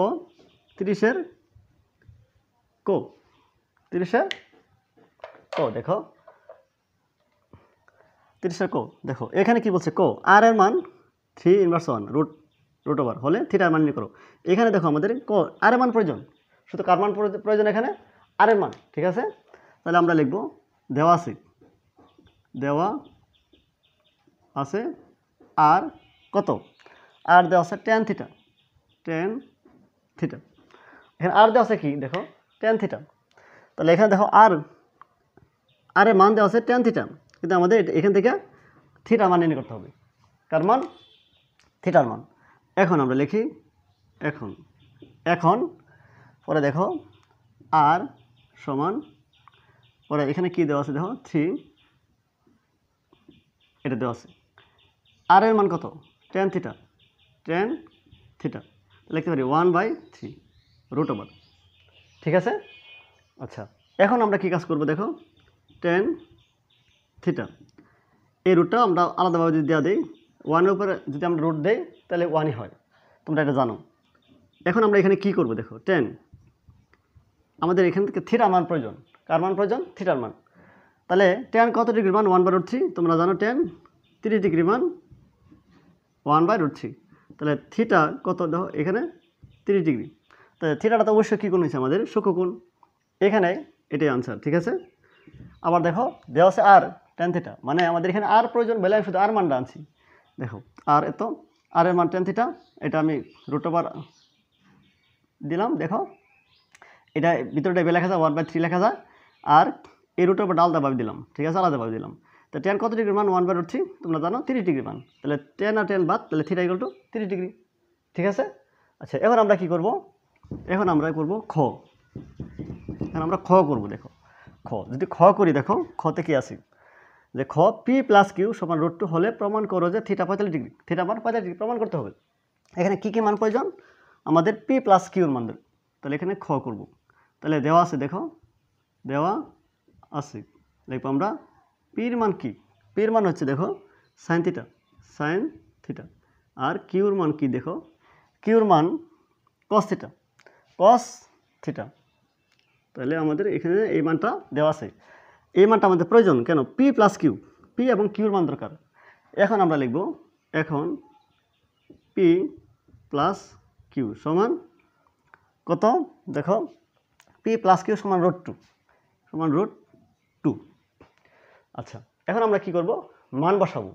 30-এর ক, 30-এর ক দেখো, 30-এর ক দেখো, এখানে কি বলছে, ক আর এর মান 3/1 রুট ওভার হলে থিটার মান নিয়ে করো। এখানে দেখো আমাদের ক আর এর মান প্রয়োজন, শুধু কার মান প্রয়োজন, এখানে আর এর মান, ঠিক আছে। তাহলে আমরা লিখব দেওয়া আছে আর কত, আর দেওয়া আছে টেন থিটা, এখানে আর দেওয়া আছে কি দেখো টেন থিটা। তাহলে এখানে দেখো আর এর মান দেওয়া আছে টেন থিটা, কিন্তু আমাদের এখান থেকে থিটার মান নির্ণয় করতে হবে, কার মান, থিটার মান। এখন আমরা লিখি এখন পরে দেখো আর সমান, পরে এখানে কি দেওয়া আছে দেখো 3, এটা দেওয়া আছে। আর এর মান কত, টেন থিটা, লিখতে পারি 1/3 রুট ওভার, ঠিক আছে। আচ্ছা, এখন আমরা কি কাজ করব দেখো, টেন থিটা এই রুটটা আমরা আলাদাভাবে যদি দেওয়া দিই, 1-এর উপরে যদি আমরা রুট দেই তাহলে 1ই হয়, তোমরা এটা জানো। এখন আমরা এখানে কি করব দেখো, টেন, আমাদের এখান থেকে থিটার মান প্রয়োজন, কার মান প্রয়োজন, থিটার মান। তাহলে টেন কত ডিগ্রি মান, 1/√3, তোমরা জানো টেন 30 ডিগ্রি মান 1/√3। তাহলে থিটা কত দেখো, এখানে 30 ডিগ্রি, তাহলে থিটাটা তো অবশ্যই কী কোণ হয়েছে আমাদের সূক্ষ্মকোণ, এখানে এটাই আনসার, ঠিক আছে। আবার দেখো দেওয়া আছে আর টেন থিটা, মানে আমাদের এখানে আর প্রয়োজন বলে আমি শুধু আর মানটা আনছি। দেখো আর এত, আর এর মান টেন থিটা, এটা আমি রুট ওভার দিলাম। দেখো এটা ভিতরটা লেখা যায় 1/3 লেখা যায়, আর এই রুট ওভারটা আলাদাভাবে দিলাম, ঠিক আছে, আলাদাভাবে দিলাম। তো টেন কত ডিগ্রি মান, 1/√3, তোমরা জানো 30 ডিগ্রি মান, তাহলে টেন আর টেন বাদ, তাহলে থিটা ইকুয়াল টু 30 ডিগ্রি, ঠিক আছে। আচ্ছা, এবার আমরা কি করব, এখন আমরা করব খ, এখন আমরা খ করব। দেখো খ যদি খ করি, দেখো খতে কি আছে, যে খ পি প্লাস কিউ সমান √2 হলে প্রমাণ করো যে থিটা 45 ডিগ্রি, থিটা মান 45 ডিগ্রি প্রমাণ করতে হবে। এখানে কী মান প্রয়োজন, আমাদের পি প্লাস কিউর মান, তাহলে এখানে খ করব। তাহলে দেওয়া আছে, দেখো দেওয়া আছে, দেখবো আমরা পির মান কি, পির মান হচ্ছে দেখো সাইন থিটা, আর কিউর মান কি দেখো, কিউর মান কস থিটা। তাহলে আমাদের এখানে এই মানটা দেওয়া আছে, এই মানটা আমাদের প্রয়োজন, কেন, পি প্লাস কিউ, পি এবং কিউর মান দরকার। এখন আমরা লিখব, এখন পি প্লাস কিউ সমান কত দেখো পি প্লাস কিউ সমান √2 সমান √2। আচ্ছা এখন আমরা কি করব মান বসাবো।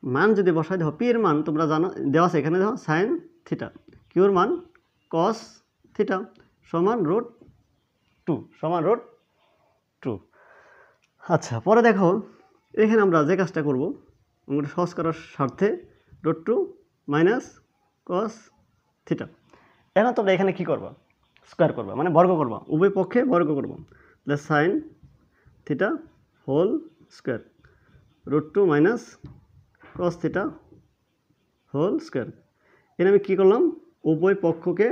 মান যদি বসাই দেখো পি এর মান তোমরা জানো দেওয়া আছে এখানে দেখো সাইন থিটা, কিউর মান কস থিটা সমান √2 সমান √2। আচ্ছা পরে দেখো এখানে আমরা যে কাজটা করব আমরা সহজ করার স্বার্থে √2 মাইনাস কস থিটা। এখন তোমরা এখানে কি করবা স্কোয়ার করবা মানে বর্গ করবা, উভয় পক্ষে বর্গ করবা, তাহলে sine theta whole square √2 minus cos theta whole square. এখানে আমি কী করলাম উভয় পক্ষকে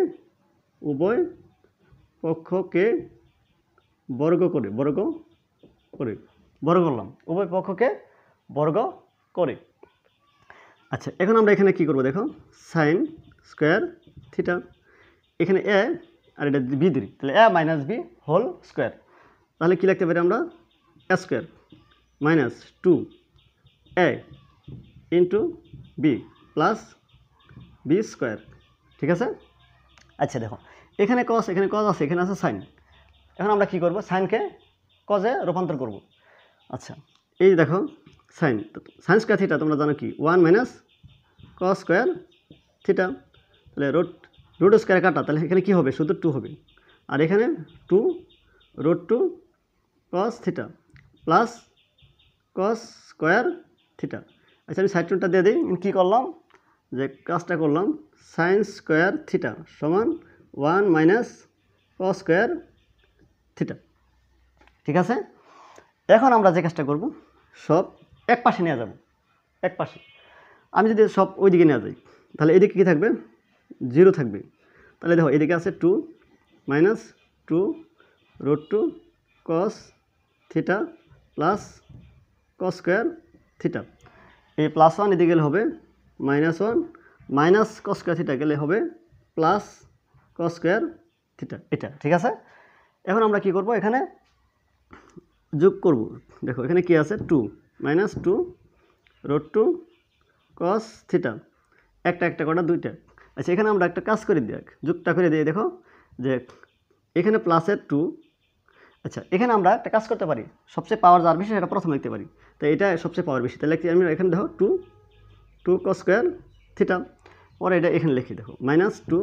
বর্গ করলাম, উভয় পক্ষকে বর্গ করে। আচ্ছা এখন আমরা এখানে কি করব দেখো সাইন স্কোয়ার থিটা, এখানে এ আর এটা বি ধরি, তাহলে A minus B whole square, তাহলে কী লিখতে পারি আমরা A square minus 2a into B plus B square. ঠিক আছে। আচ্ছা দেখো এখানে কস আছে, এখানে আছে সাইন। এখন আমরা কি করব সাইনকে কজে রূপান্তর করব। আচ্ছা এই দেখো সাইন স্কোয়ার থিটা তোমরা জানো কি 1 মাইনাস কস স্কোয়ার থিটা, তাহলে রুট স্কোয়ার কাটা, তাহলে এখানে কী হবে শুধু 2 হবে, আর এখানে 2 √2 cos theta plus cos square theta. আচ্ছা আমি সাইড টোনটা দিয়ে দিই, কী করলাম যে কাজটা করলাম সাইন স্কোয়ার থিটা সমান 1 মাইনাস কস স্কোয়ার থিটা। ঠিক আছে। এখন আমরা যে কাজটা করব সব এক পাশে নিয়ে যাব, এক পাশে। আমি যদি সব ওই দিকে নিয়ে যাই তাহলে এদিকে কী থাকবে 0 থাকবে, তাহলে দেখো এদিকে আছে 2 minus 2 √2 cos theta plus cos square theta, এই +1 এদিকে গেলে হবে -1 মাইনাস কস স্কোয়ার থিটা গেলে হবে প্লাস কস স্কোয়ার থিটা, এটা ঠিক আছে। এখন আমরা কি করব এখানে যোগ করব, দেখো এখানে কি আছে 2 মাইনাস 2 √2 কস থিটা, একটা কটা দুইটা। আচ্ছা এখানে আমরা একটা কাজ করে দিই, যোগটা করে দিয়ে দেখো যে এখানে প্লাসের 2। আচ্ছা এখানে আমরা একটা কাজ করতে পারি, সবচেয়ে পাওয়ার যার বেশি সেটা প্রথমে লিখতে পারি, তো এটা সবচেয়ে পাওয়ার বেশি, তাহলে আমি এখানে দেখো 2 কস স্কোয়ার থিটা, পরে এটা এখানে লিখি দেখো -2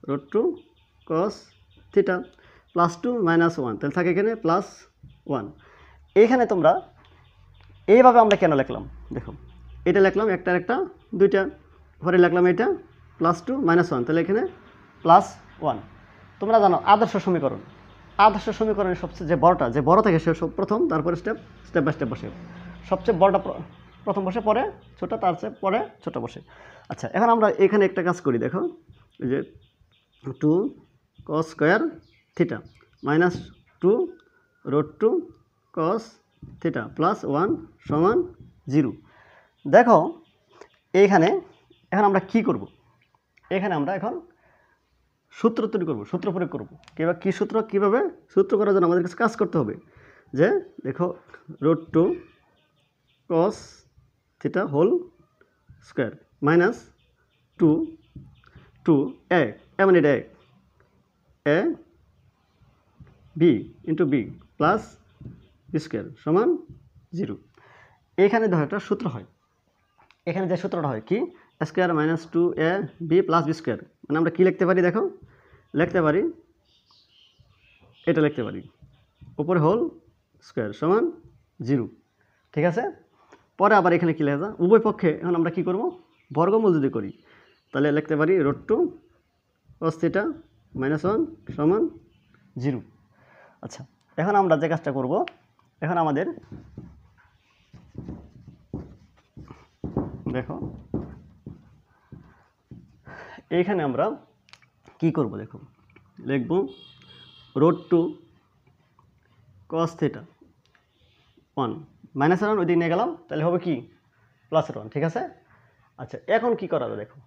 √2 কস থিটা +2 -1, তাহলে থাকে এখানে +1। এইখানে তোমরা এইভাবে আমরা কেন লিখলাম দেখো, এটা লিখলাম একটা দুইটা, পরে লিখলাম এটা +2 -1, তাহলে এখানে +1। তোমরা জানো আদর্শ সমীকরণের সবচেয়ে যে বড় থাকে সে প্রথম, তারপরে স্টেপ বাই স্টেপ বসে, সবচেয়ে বড়টা প্রথম বসে, পরে ছোট, তার চেয়ে পরে ছোট বসে। আচ্ছা এখন আমরা এখানে একটা কাজ করি দেখো, এই যে 2 cos square theta -2 √2 cos theta +1 সমান 0। দেখো এইখানে এখন আমরা কি করব, এখানে আমরা এখন সূত্র তৈরি করব, সূত্র প্রয়োগ করব। কী সূত্র, কীভাবে সূত্র করার জন্য আমাদের কাছে কাজ করতে হবে যে দেখো √2 cos theta whole square minus 2 মানে এটা A B into B plus B square সমান 0। এখানে দেখো একটা সূত্র হয়, এখানে যে সূত্রটা হয় কি square -2ab plus B square, মানে আমরা কী লিখতে পারি দেখো, লিখতে পারি এটা লিখতে পারি উপরে হোল স্কোয়ার সমান 0। ঠিক আছে। পরে আবার এখানে কী লেখা যায় উভয় পক্ষে, এখন আমরা কী করব বর্গমূল যদি করি তাহলে লিখতে পারি √2 cos θ -1 সমান 0। আচ্ছা এখন আমরা যে কাজটা করব, এখন আমাদের দেখো এইখানে আমরা কি করব দেখো লিখব √2 cos θ 1 -1 ওই দিকে নিয়ে গেলাম, তাহলে হবে কি +1। ঠিক আছে। আচ্ছা এখন কি করা যায় দেখো,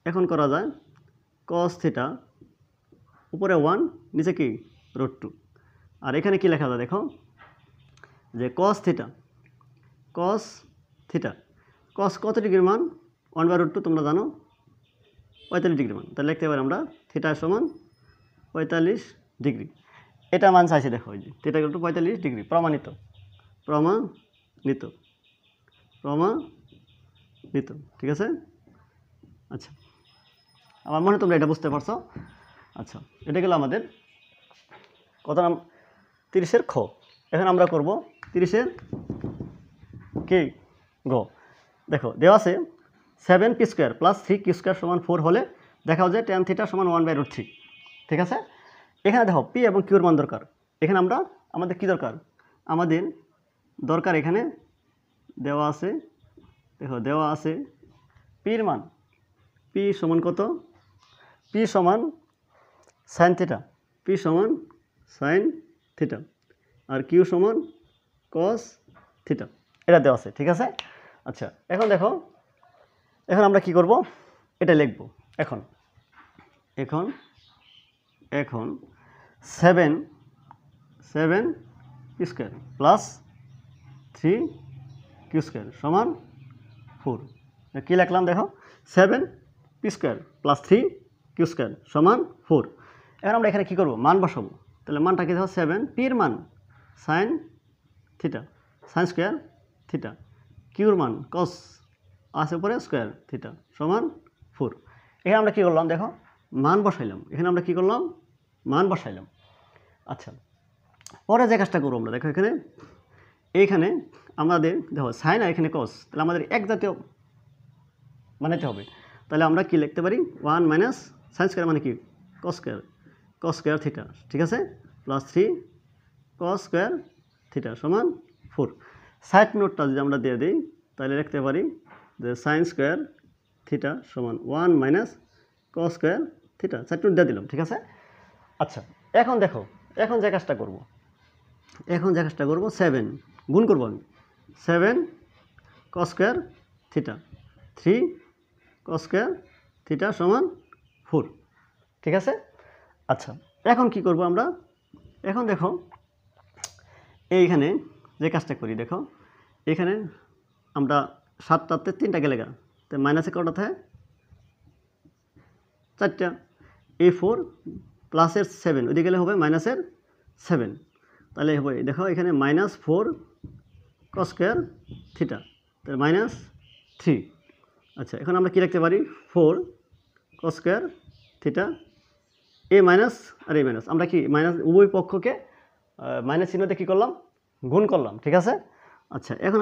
এখন করা যায় cos θ উপরে 1 নিচে কি √2, আর এখানে কি লেখা যায় দেখো যে cos θ cos কত ডিগ্রির মান 1/√2 তোমরা জানো 45 ডিগ্রি মান। তাহলে লিখতে পারি আমরা থিটা সমান 45 ডিগ্রি। এটা মান চাইছে, দেখো এই যে থিটা ইকুয়াল টু 45 ডিগ্রি, প্রমাণিত প্রমাণিত প্রমাণিত। ঠিক আছে। আচ্ছা, আমার মনে হয় তোমরা এটা বুঝতে পারছো। আচ্ছা, এটা গেল আমাদের কত নাম 30-এর খ। এখন আমরা করব 30-এর কি গ। দেখো দেওয়া আছে 7p² + 3q² = 4 হলে দেখাও যে tan θ = 1/√3। ঠিক আছে। এখানে দেখো পি এবং কিউর মান দরকার। এখানে আমাদের কি দরকার? আমাদের দরকার এখানে দেওয়া আছে, দেখো দেওয়া আছে পির মান, পি সমান কত? পি সমান sin θ, পি সমান sin θ, আর কিউ সমান cos θ, এটা দেওয়া আছে। ঠিক আছে। আচ্ছা, এখন দেখো, এখন আমরা কি করব? এটা লিখব। এখন 7p² + 3q² = 4। কি লিখলাম দেখো, 7p² + 3q² = 4। এখন আমরা এখানে কি করব? মান বসাবো। তাহলে মানটা কি দেখো, 7 পির মান sin θ, sin স্কয়ার θ, কিউর মান cos আছে উপরে স্কয়ার θ = 4। এখানে আমরা কি করলাম দেখো, মান বসাইলাম। এখানে আমরা কি করলাম? মান বসাইলাম। আচ্ছা, পরে যে কাজটা করবো আমরা, দেখো এইখানে আমাদের দেখো সাইন আর এখানে cos, তাহলে আমাদের এক জাতীয় বানাতে হবে। তাহলে আমরা কি লিখতে পারি? 1 - sin স্কয়ার মানে কি cos স্কয়ার θ। ঠিক আছে। +3 cos স্কয়ার θ = 4। সাইড নোটটা যদি আমরা দিয়ে দিই তাহলে লিখতে পারি যে sin square θ = 1 - cos square θ। Side note দিয়ে দিলাম। ঠিক আছে। আচ্ছা, এখন দেখো, এখন যে কাজটা করব 7 গুণ করব আমি, 7 cos স্কয়ার θ, 3 cos স্কয়ার θ = 4। ঠিক আছে। আচ্ছা, এখন কি করব আমরা? এখন দেখো এইখানে যে কাজটা করি, দেখো এখানে আমরা 7টাতে 3টা গেলে গা, তো মাইনাসে কটা থাকে? 4টা। এই 4 প্লাসের 7 ওইদিকে গেলে হবে মাইনাসের 7। তাহলে হবে দেখো এখানে -4 cos স্কয়ার θ, তাহলে -3। আচ্ছা, এখন আমরা কি লিখতে পারি? 4 cos স্কয়ার θ, এ মাইনাস আর এ মাইনাস, আমরা কি মাইনাস উভয় পক্ষকে মাইনাস চিহ্নতে কী করলাম? গুণ করলাম। ঠিক আছে। আচ্ছা, এখন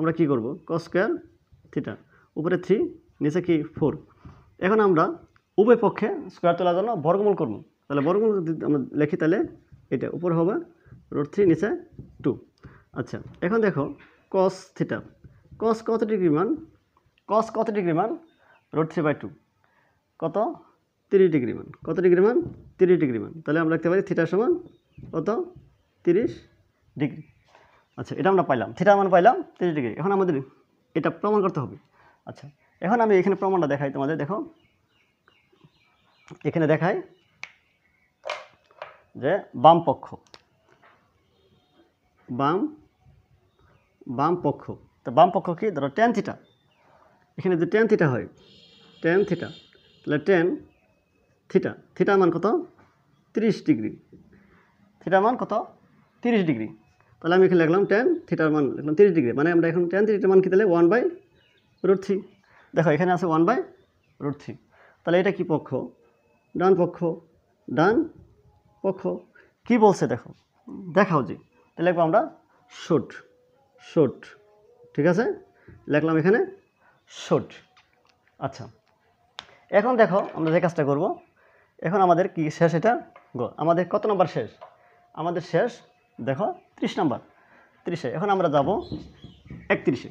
আমরা কি করব? cos স্কয়ার θ, উপরে 3 নিচে কি 4। এখন আমরা উভয় পক্ষে স্কয়ার তোলার জন্য বর্গমূল করব। তাহলে বর্গমূল যদি আমরা লিখি তাহলে এটা উপরে হবে √3 নিচে 2। আচ্ছা, এখন দেখো cos θ, cos কত ডিগ্রি মান? cos কত ডিগ্রি মান? √3/2 কত? 30 ডিগ্রি মান। কত ডিগ্রি মান? 30 ডিগ্রি মান। তাহলে আমরা লিখতে পারি থিটা সমান কত? 30 ডিগ্রি। আচ্ছা, এটা আমরা পাইলাম, থিটার মান পাইলাম 30 ডিগ্রি। এখন আমাদের এটা প্রমাণ করতে হবে। আচ্ছা, এখন আমি এখানে প্রমাণটা দেখাই তোমাদের। দেখো এখানে দেখাই যে বাম পক্ষ, বাম পক্ষ, তো বাম পক্ষ কি? ধরো tan θ। এখানে যদি tan θ হয়, tan θ, তাহলে tan θ, থিটার মান কত? 30 ডিগ্রি। থিটার মান কত? 30 ডিগ্রি। তাহলে আমি এখানে লিখলাম tan থিটার মান লিখলাম 30 ডিগ্রি। মানে আমরা এখন tan থিটার মান কি? তাহলে 1/√3। দেখো এখানে আছে 1/√3। তাহলে এটা কি পক্ষ? ডান পক্ষ। ডান পক্ষ কি বলছে দেখো, দেখাও যে। তাহলে লিখবো আমরা শুড। ঠিক আছে, লিখলাম এখানে শুড। আচ্ছা, এখন দেখো আমরা যে কাজটা করব, এখন আমাদের কি শেষ? এটা আমাদের কত নম্বর শেষ? আমাদের শেষ দেখো 30 নম্বর। 30-এ এখন আমরা যাব 31-এ।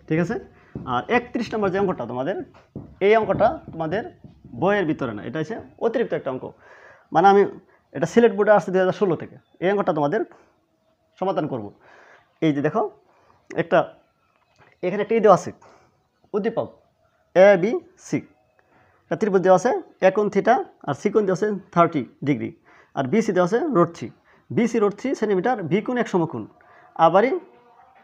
ঠিক আছে। আর 31 নম্বর যে অঙ্কটা তোমাদের, এই অঙ্কটা তোমাদের বইয়ের ভিতরে না, এটা হচ্ছে অতিরিক্ত একটা অঙ্ক। মানে আমি এটা সিলেট বোর্ডে আসছে 2016 থেকে। এই অঙ্কটা তোমাদের সমাধান করব। এই যে দেখো একটা এখানে একটা দেওয়া আছে উদ্দীপক ABC, একটা ত্রিভুজ দেওয়া আছে, এ কোণ θ আর সি কোণ দেওয়া আছে 30 ডিগ্রি, আর BC দেওয়া আছে √3। BC √3 সেন্টিমিটার, বি কোণ এক সমকোণ, আবারই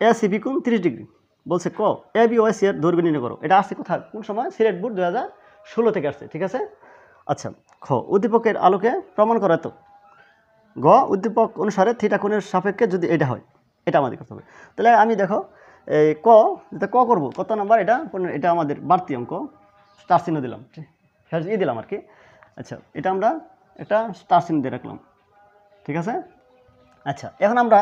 ACB কোণ 30 ডিগ্রি। বলছে ক AB ও AC এর দৈর্ঘ্য নির্ণয় করো। এটা আসছে কোথায়? কোন সময়? সিলেট বোর্ড 16 থেকে আসছে, ঠিক আছে। আচ্ছা, খ উদ্দীপকের আলোকে প্রমাণ করা তো। গ উদ্দীপক অনুসারে থিটা কোণের সাপেক্ষে যদি এটা হয়, এটা আমাদের করতে হবে। তাহলে আমি দেখো এই যেটা ক করবো, কত নাম্বার এটা, এটা আমাদের বাড়তি অঙ্ক, স্টার চিহ্ন দিলাম, দিলাম আর কি। আচ্ছা, এটা আমরা একটা স্টার চিহ্ন দিয়ে রাখলাম, ঠিক আছে। আচ্ছা, এখন আমরা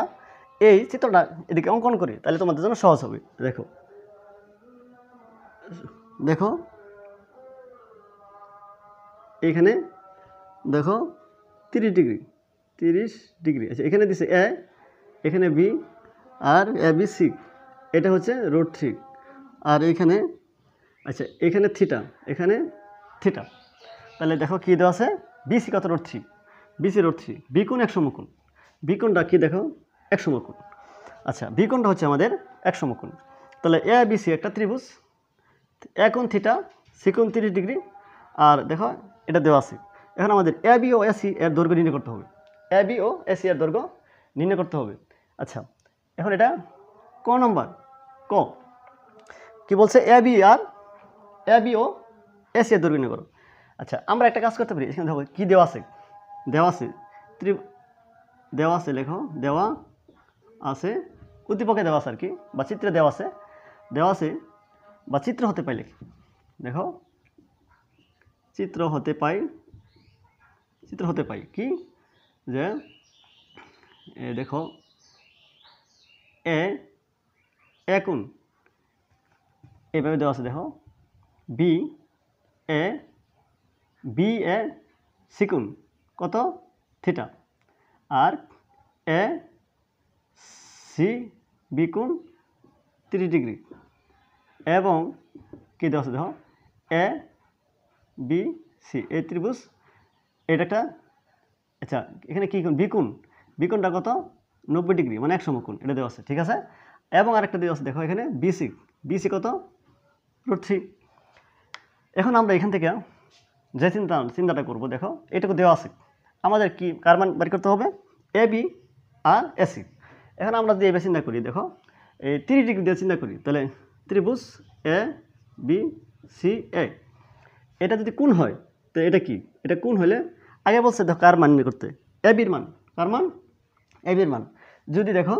এই চিত্রটা এদিকে অঙ্কন করি, তাহলে তোমাদের জন্য সহজ হবে। দেখো দেখো এইখানে দেখো 30 ডিগ্রি, 30 ডিগ্রি। আচ্ছা, এখানে দিছে এ, এখানে B, R A B C, এটা হচ্ছে √3। আর এইখানে আচ্ছা এখানে থিটা, এখানে থিটা। তাহলে দেখো কী দেওয়া আছে, বিসি কত √3, বিসি √3, বি কোণ 100 কোণ, বি কোণটা কী দেখো 100 কোণ। আচ্ছা, বি কোণটা হচ্ছে আমাদের 100 কোণ। তাহলে এ বি সি একটা ত্রিভুজ, এ কোণ থিটা, সি কোণ 30 ডিগ্রি, আর দেখো এটা দেওয়া আছে। এখন আমাদের এ বি ও এসি এর দৈর্ঘ্য নির্ণয় করতে হবে, এ বি ও এসি এর দৈর্ঘ্য নির্ণয় করতে হবে। আচ্ছা, এখন এটা ক নম্বর, ক কি বলছে, এ বি ও এসি এর দৈর্ঘ্য নির্ণয় করো। আচ্ছা, আমরা একটা কাজ করতে পারি, এখানে দেখো কী দেওয়া আছে, দেওয়া আছে দেওয়া আছে, লেখো দেওয়া আছে, উদ্দীপকে দেওয়া আছে আর কি, বা চিত্রে দেওয়া আছে, বা চিত্র হতে পাই লিখি। দেখো চিত্র হতে পাই কি, যে দেখো এ কোণ এইভাবে দেওয়া আছে, দেখো বি এ সি কোণ কত থিটা, আর এ সি বি কোণ 30 ডিগ্রি, এবং কী দেওয়া আছে দেখো এ বি সি, এই ত্রিভুজ এটা একটা। আচ্ছা, এখানে কী কোণ, বি কোণটা কত 90 ডিগ্রি, মানে 100 কোণ, এটা দেওয়া আছে, ঠিক আছে। এবং আরেকটা দেওয়া আছে দেখো এখানে বিসি কত √3। এখন আমরা এখান থেকে যে চিন্তাটা করব, দেখো এটুকু দেওয়া আছে, আমাদের কি কার মান বের করতে হবে, এ বি আর এসি। এখন আমরা যদি এভাবে চিন্তা করি, দেখো এই 30 ডিগ্রি দিয়ে চিন্তা করি, তাহলে ত্রিভুজ এ বি সি এ, এটা যদি কোণ হয় তো এটা কি, এটা কোণ হলে আগে বলছে দেখো কার মান নির্ণয় করতে, এ বির মান, কার মান, এ বির মান। যদি দেখো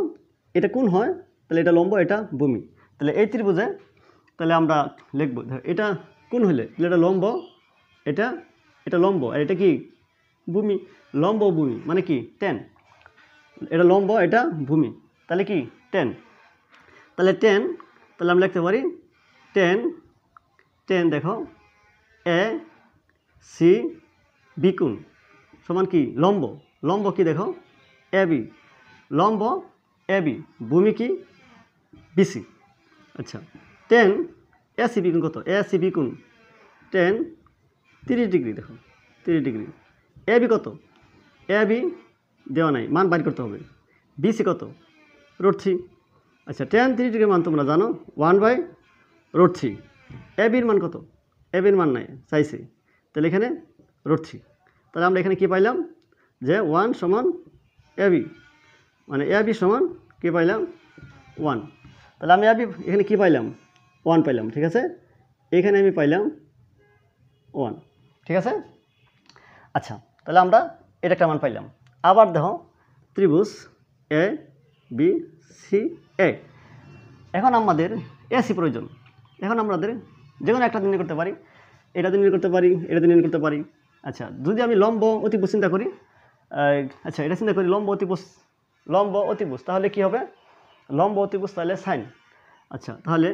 এটা কোণ হয় তাহলে এটা লম্ব, এটা ভূমি, তাহলে এই ত্রিভুজে তাহলে আমরা লিখবো এটা কোণ হলে এটা লম্ব, এটা লম্ব, আর এটা কি ভূমি, লম্ব ভূমি মানে কি টেন, এটা লম্ব, এটা ভূমি, তাহলে কি টেন, তাহলে আমরা লিখতে পারি টেন দেখো এ সি বি কোণ সমান কি লম্ব কি দেখো এ বি, লম্ব এ বি, ভূমি কি বিসি। আচ্ছা, টেন এ সি বি কোণ কত, এ সি বি কোণ 30 ডিগ্রি, দেখো 30 ডিগ্রি। এ বি কত, এ বি দেওয়া নাই, মান বাইর করতে হবে, বিসি কত √3। আচ্ছা, 30 ডিগ্রির মান তোমরা জানো 1/√3। এ বির মান কত, এ বির মান নাই চাইছে, তাহলে এখানে √3। তাহলে আমরা এখানে কী পাইলাম, যে 1 সমান এ বি, মানে এ বি সমান কী পাইলাম 1। তাহলে আমি এখানে কী পাইলাম 1 পাইলাম, ঠিক আছে। এখানে আমি পাইলাম 1, ঠিক আছে। আচ্ছা, তাহলে আমরা এটা একটা মান পাইলাম। আবার দেখো ত্রিভুজ এ বি সি এ, এখন আমাদের এসি প্রয়োজন। এখন আমাদের যে কোনো একটা নির্ণয় করতে পারি, এটা নির্ণয় করতে পারি, এটা নির্ণয় করতে পারি। আচ্ছা, যদি আমি লম্ব অতিভুজ চিন্তা করি, আচ্ছা এটা চিন্তা করি লম্ব অতিভুজ, তাহলে কি হবে, লম্ব অতিভুজ তাহলে সাইন। আচ্ছা, তাহলে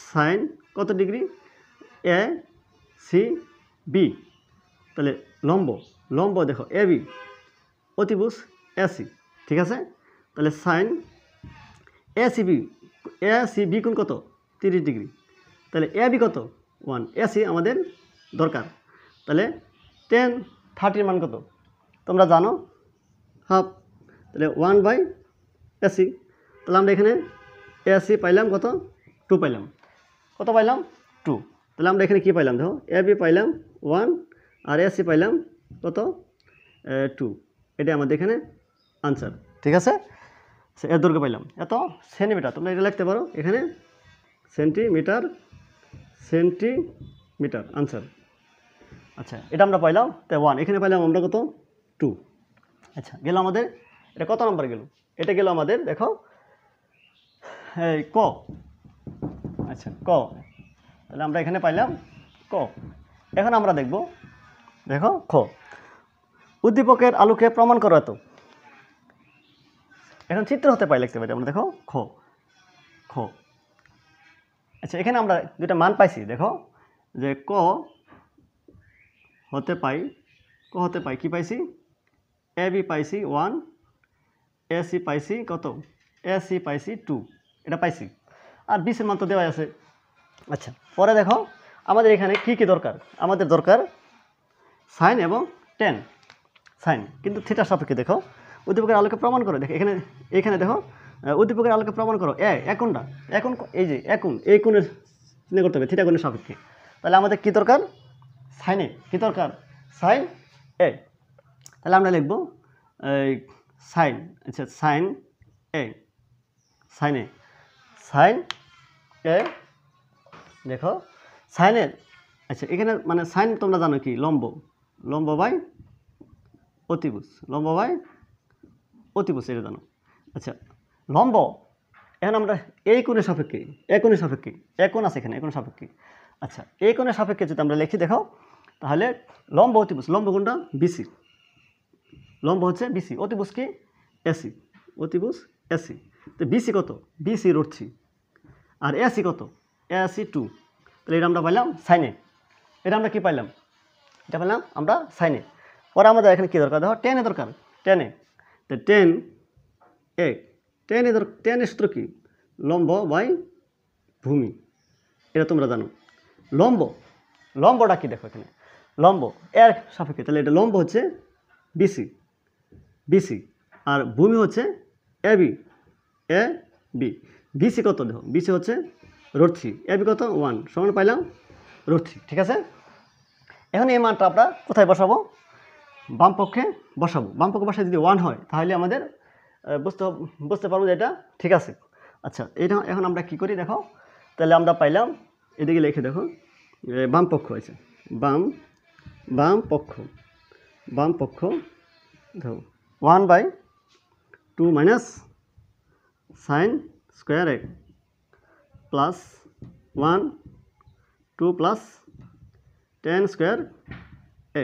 সাইন কত ডিগ্রি, এ সি বি, তাহলে লম্ব দেখো এ বি, অতিভুজ এসি, ঠিক আছে। তাহলে সাইন এ সি বি কোণ কত 30 ডিগ্রি, তাহলে এ বি কত 1, এসি আমাদের দরকার। তাহলে 10/30 মান কত তোমরা জানো, হাফ, তাহলে 1/AC। তাহলে আমরা এখানে এসি পাইলাম কত 2 পাইলাম, কত পাইলাম 2। তাহলে আমরা এখানে কি পাইলাম, দেখো এ বি পাইলাম 1 আর এসি পাইলাম কত 2, এটা আমাদের এখানে আনসার, ঠিক আছে। এর দৈর্ঘ্য পাইলাম এত সেন্টিমিটার, তোমরা এটা লিখতে পারো এখানে সেন্টিমিটার মিটার আনসার। আচ্ছা, এটা আমরা পাইলাম তাই 1, এখানে পাইলাম আমরা কত 2। আচ্ছা, গেল আমাদের এটা কত নাম্বার গেল? এটা গেল আমাদের দেখো এই ক। আচ্ছা, ক, তাহলে আমরা এখানে পাইলাম ক। এখন আমরা দেখব, দেখো খ, উদ্দীপকের আলোকে প্রমাণ করো এত। এখন চিত্র হতে পাই লিখতে পারি আমরা, দেখো খ, খ। আচ্ছা, এখানে আমরা দুটা মান পাইছি, দেখো যে ক হতে পাই, ক হতে পাই কি পাইছি, এ বি পাইছি 1, এ সি পাইছি কত, এ সি পাইছি 2, এটা পাইছি। আর বিসের মান তো দেওয়াই আছে। আচ্ছা, পরে দেখো আমাদের এখানে কি কি দরকার, আমাদের দরকার সাইন এবং টেন। সাইন কিন্তু থিটার সাপেক্ষে, দেখো উদ্দীপকের আলোকে প্রমাণ করো। দেখো এখানে, এখানে দেখো উদ্দীপকের আলোকে প্রমাণ করো কোনটা, এখন এই যে এখন এই কোণের চিহ্ন করতে হবে থিটা কোণের সাপেক্ষে। তাহলে আমাদের কি দরকার, সাইনে কি দরকার, সাইন এ। তাহলে আমরা লিখব সাইন, আচ্ছা সাইন এ, সাইন এ, সাইন এ। দেখো সাইনের, আচ্ছা এখানে মানে সাইন তোমরা জানো কি, লম্ব, লম্ব বাই অতিভুজ, লম্ব বাই অতিভুজ, এটা জানো। আচ্ছা, লম্ব এখন আমরা এই কোণের সাপেক্ষে, এ কোণের সাপেক্ষে, এ কোণ আছে এখানে, এ কোণের সাপেক্ষে। আচ্ছা, এই কোণের সাপেক্ষে যদি আমরা লিখি, দেখো তাহলে লম্ব অতিভুজ, লম্ব কোণটা বিসি, লম্ব হচ্ছে বিসি, অতিভুজ কি এসি, অতিভুজ এসি। তো বিসি কত, বিসি √3, আর এসি কত, এসি 2। তাহলে এটা আমরা পাইলাম সাইনে, এটা আমরা কি পাইলাম, এটা পেলাম আমরা সাইনে। পরে আমাদের এখানে কী দরকার, দেখো টেনে দরকার, টেনে। তো টেন এ, টেনের সূত্র কি, লম্ব বাই ভূমি, এটা তোমরা জানো। লম্ব, লম্বটা কি দেখো এখানে, লম্ব এর সাপেক্ষে, তাহলে এটা লম্ব হচ্ছে বিসি, বিসি, আর ভূমি হচ্ছে A B, A B. BC কত দেখো, বিসি হচ্ছে √3, এ বি কত 1, সমান পাইলাম √3। ঠিক আছে, এখন এই মানটা আমরা কোথায় বসাবো, বাম পক্ষে বসাবো। বাম পক্ষে বসায় যদি 1 হয় তাহলে আমাদের বুঝতে পারবো যে এটা ঠিক আছে। আচ্ছা, এটা এখন আমরা কি করি দেখো, তাহলে আমরা পাইলাম, এদিকে লিখে দেখো বাম পক্ষ আছে, বাম, বাম পক্ষ, বাম পক্ষ দেখো 1/2 মাইনাস সাইন স্কোয়ার এ প্লাস 1 2 প্লাস টেন স্কোয়ার এ।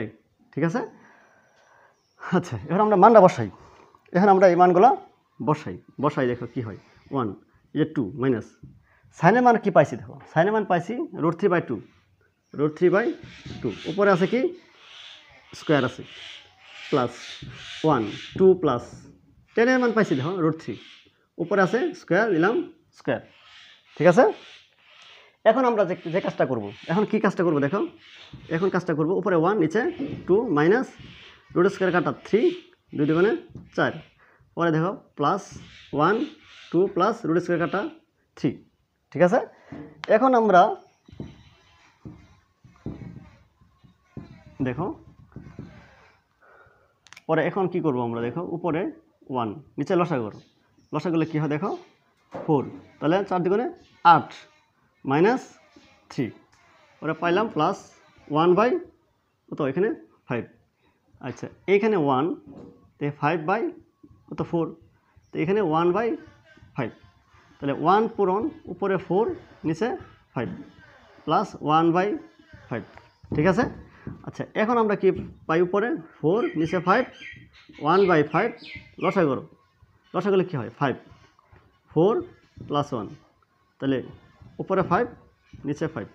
ঠিক আছে, আচ্ছা এবার আমরা মানটা বসাই, এখন আমরা এই মানগুলো বসাই দেখো কি হয়, 1, এই যে 2 মাইনাস সাইনের মান কি পাইছি দেখো, সাইনের মান পাইছি √3/2, √3/2, উপরে আছে কি স্কোয়ার আছে, প্লাস 1 2 প্লাস টেনের মান পাইছি দেখো √3, উপরে আছে স্কোয়ার, দিলাম স্কোয়ার। ঠিক আছে, এখন আমরা যে কাজটা করব, এখন কি কাজটা করব দেখো, এখন কাজটা করব উপরে 1 নিচে 2 মাইনাস √² কাটা 3, 2 2 4, পরে দেখো প্লাস 1 2 প্লাস √² কাটা 3। ঠিক আছে, এখন আমরা দেখো পরে এখন কি করব আমরা, দেখো উপরে 1 নিচে লসাগু, লসাগুলো কী হয় দেখো 4, তাহলে 4 2 8 মাইনাস 3, ওরা পাইলাম প্লাস 1/, কত এখানে 5। আচ্ছা, এইখানে 1, তো 5/, কত 4, তো এখানে 1/5, তাহলে 1 পূরণ উপরে 4 নিচে 5 প্লাস 1/5। ঠিক আছে, আচ্ছা এখন আমরা কি পাই, উপরে 4 নিচে 5, 1/5 লসাগু, লসাগুলো কী হয় 5, 4 প্লাস 1, তাহলে উপরে 5 নিচে 5,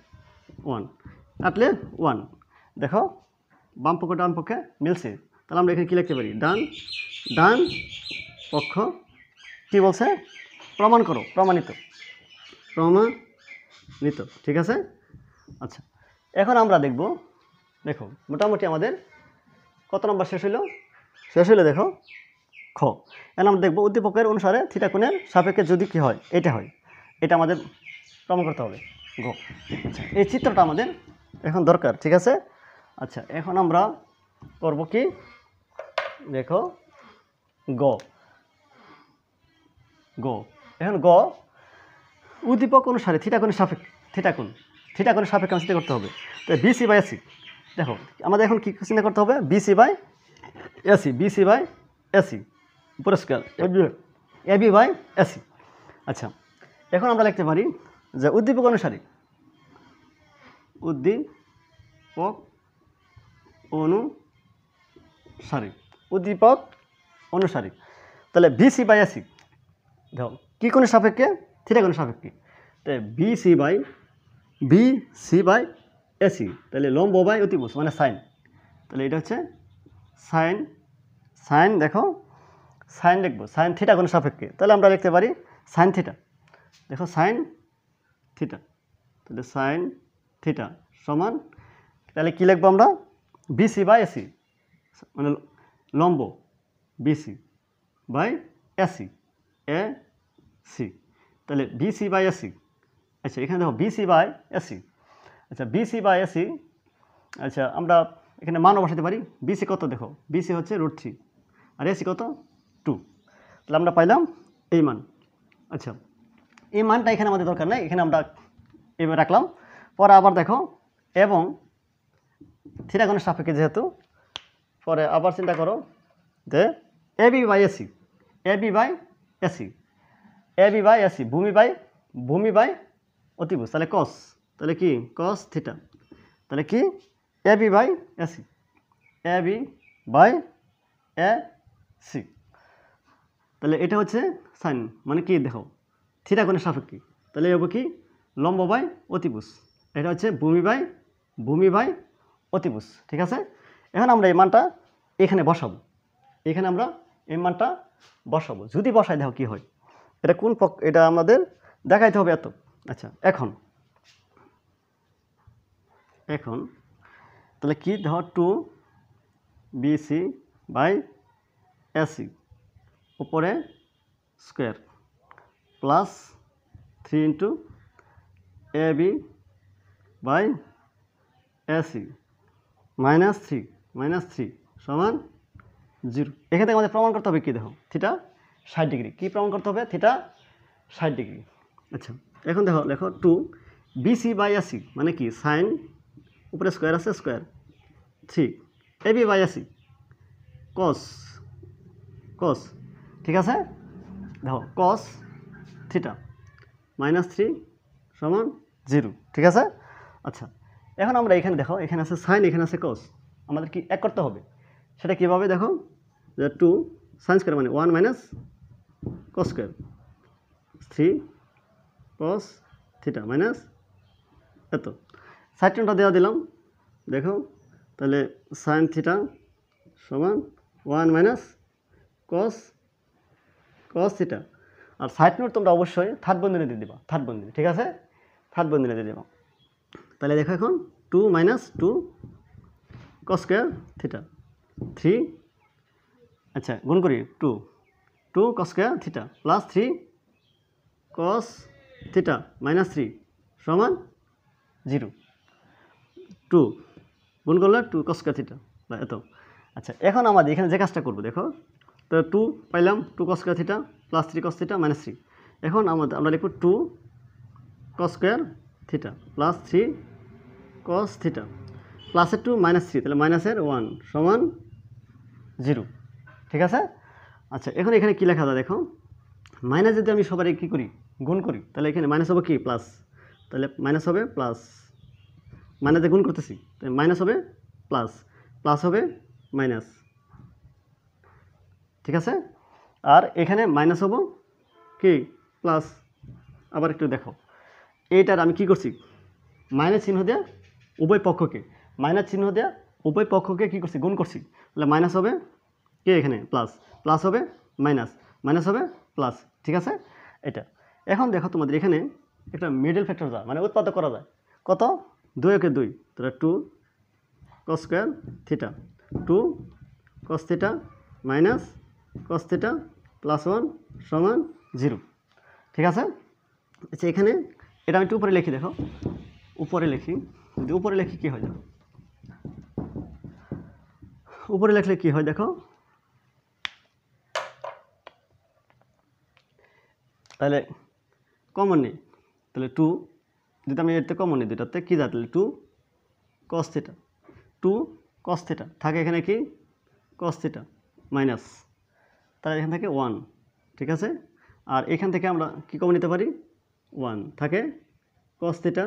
1 কাটলে 1। দেখো বাম পক্ষ ডান পক্ষে মিলছে, তাহলে আমরা এখানে কী লিখতে পারি, ডান পক্ষ কী বলছে, প্রমাণ করো, প্রমাণিত। ঠিক আছে, আচ্ছা এখন আমরা দেখব, দেখো মোটামুটি আমাদের কত নম্বর শেষ হইল দেখো খ। এখন আমরা দেখব উদ্দীপকের অনুসারে থিটা কোণের সাপেক্ষে যদি কী হয়, এটা হয়, এটা আমাদের প্রমাণ করতে হবে গ। আচ্ছা, এই চিত্রটা আমাদের এখন দরকার। ঠিক আছে, আচ্ছা এখন আমরা করব কি দেখো গ, এখন গ উদ্দীপক অনুসারে থিটা কোণের সাপেক্ষে, থিটা কোণের সাপেক্ষে চিন্তা করতে হবে। তো বিসি বাই এসি, দেখো আমাদের এখন কী চিন্তা করতে হবে, BC by AC, BC by AC উপরে স্কয়ার, এবি বাই এসি। আচ্ছা, এখন আমরা লিখতে পারি যে উদ্দীপক অনুসারী, উদ্দীপক অনুসারী, উদ্দীপক অনুসারী। তাহলে বিসি বাই এসি দেখো কী কোণের সাপেক্ষে, থিটা কোণের সাপেক্ষে। তাই বিসি বাই এসি, তাহলে লম্ব বাই অতিভুজ মানে সাইন। তাহলে এটা হচ্ছে সাইন, সাইন দেখো সাইন লিখবো, সাইন থিটা কোণের সাপেক্ষে। তাহলে আমরা লিখতে পারি সাইন থিটা, দেখো সাইন থিটা, তাহলে সাইন থিটা সমান, তাহলে কী লিখবো আমরা, বিসি বাই এসি মানে লম্ব BC by AC, A C, তাহলে বিসি বাই এসি। আচ্ছা, এখানে দেখো বিসি বাই এসি, আচ্ছা বিসি বাই এসি, আচ্ছা আমরা এখানে মানও বসাতে পারি। বিসি কত দেখো, বিসি হচ্ছে √3 আর এসি কত 2, তাহলে আমরা পাইলাম এই মান। আচ্ছা, এই মানটা এখানে আমাদের দরকার নাই, এখানে আমরা এবার রাখলাম। পরে আবার দেখো এবং থিটা কোণের সাপেক্ষে যেহেতু, পরে আবার চিন্তা করো যে AB by AC, AB by AC, AB by AC, ভূমি বাই অতিভুজ, তাহলে কস, তাহলে কি কস থিটা, তাহলে কি AB by AC, AB by A C. তাহলে এটা হচ্ছে সাইন মানে কি দেখো থিটা কোণের সাপেক্ষে, তাহলে এব কি লম্ব বাই অতিভুজ, এটা হচ্ছে ভূমি বাই অতিভুজ। ঠিক আছে, এখন আমরা এই মানটা এখানে বসাবো, এখানে আমরা এই মানটা বসাবো। যদি বসাই দেখো কি হয়, এটা কোন এটা আমাদের দেখাইতে হবে এত। আচ্ছা, এখন তাহলে কি দেখো 2 বিসি বাই এসি উপরে square plus 3 into AB by AC -3 সমান 0। এখান থেকে আমাদের প্রমাণ করতে হবে কি দেখো থিটা 60 ডিগ্রি, কী প্রমাণ করতে হবে, থিটা 60 ডিগ্রি। আচ্ছা, এখন দেখো লেখো 2 বিসি বাই এসি মানে কি সাইন উপরে স্কোয়ার আছে স্কোয়ার 3 এবি বাই এসি কস, ঠিক আছে, দেখো কস থিটা -3 সমান 0। ঠিক আছে, আচ্ছা এখন আমরা এখানে দেখো এখানে আছে সাইন, এখানে আছে কস, আমাদের কি এক করতে হবে, সেটা কীভাবে দেখো যে 2 সাইন স্কোয়ার মানে 1 minus cos square 3 cos theta minus এত, সাইড টেনটা দেওয়া দিলাম দেখো, তাহলে সাইন থিটা সমান 1 মাইনাস কস থিটা। আর সাইড নোট তোমরা অবশ্যই থার্ড বন্ধনী দিয়ে দেবা, থার্ড বন্ধনী, ঠিক আছে, থার্ড বন্ধনী দিয়ে দেবা। তাহলে দেখো এখন 2 মাইনাস 2 কস স্কোয়ার থিটা 3, আচ্ছা গুণ করি 2 cos square theta plus 3 cos theta -3 সমান 0, 2 গুণ করলে 2 কস স্কোয়ার থিটা এত। আচ্ছা, এখন আমাদের এখানে যে কাজটা করবো দেখো, তো 2 পাইলাম 2 cos square theta plus 3 cos theta -3, এখন আমরা লিখব 2 cos square theta plus 3 cos theta প্লাসের 2 -3, তাহলে মাইনাসের 1 সমান 0। ঠিক আছে, আচ্ছা এখন এখানে কী লেখা যায় দেখো, মাইনাস যদি আমি সবারই কী করি গুণ করি, তাহলে এখানে মাইনাস হবে কি প্লাস, তাহলে মাইনাস হবে প্লাস, মাইনাসে গুণ করতেছি তাই মাইনাস হবে প্লাস, প্লাস হবে মাইনাস। ঠিক আছে, আর এখানে মাইনাস হবো কি প্লাস। আবার একটু দেখো এইটার আমি কি করছি, মাইনাস চিহ্ন দেওয়া উভয় পক্ষকে, মাইনাস চিহ্ন দেওয়া উভয় পক্ষকে কী করছি গুণ করছি, তাহলে মাইনাস হবে কি এখানে প্লাস, প্লাস হবে মাইনাস, মাইনাস হবে প্লাস। ঠিক আছে, এটা এখন দেখো তোমাদের এখানে একটা মিডল ফ্যাক্টর যায় মানে উৎপাদক করা যায়, কত 2 × 2, তাহলে 2 cos square theta 2 cos theta minus cos theta plus 1 সমান 0। ঠিক আছে, আচ্ছা এখানে এটা আমি একটু উপরে লিখি দেখো, উপরে লিখি, যদি উপরে লিখি কী হয় দেখো, উপরে লিখলে কী হয় দেখো, তাহলে কমন নেই, তাহলে 2 যদি আমি এতে কমন নিই দুইটাতে কী যায় তাহলে 2 cos থিটা 2 cos থিটা থাকে এখানে কি cos থিটা মাইনাস তাহলে এখান থেকে 1 ঠিক আছে। আর এখান থেকে আমরা কি কমন নিতে পারি 1 থাকে cos theta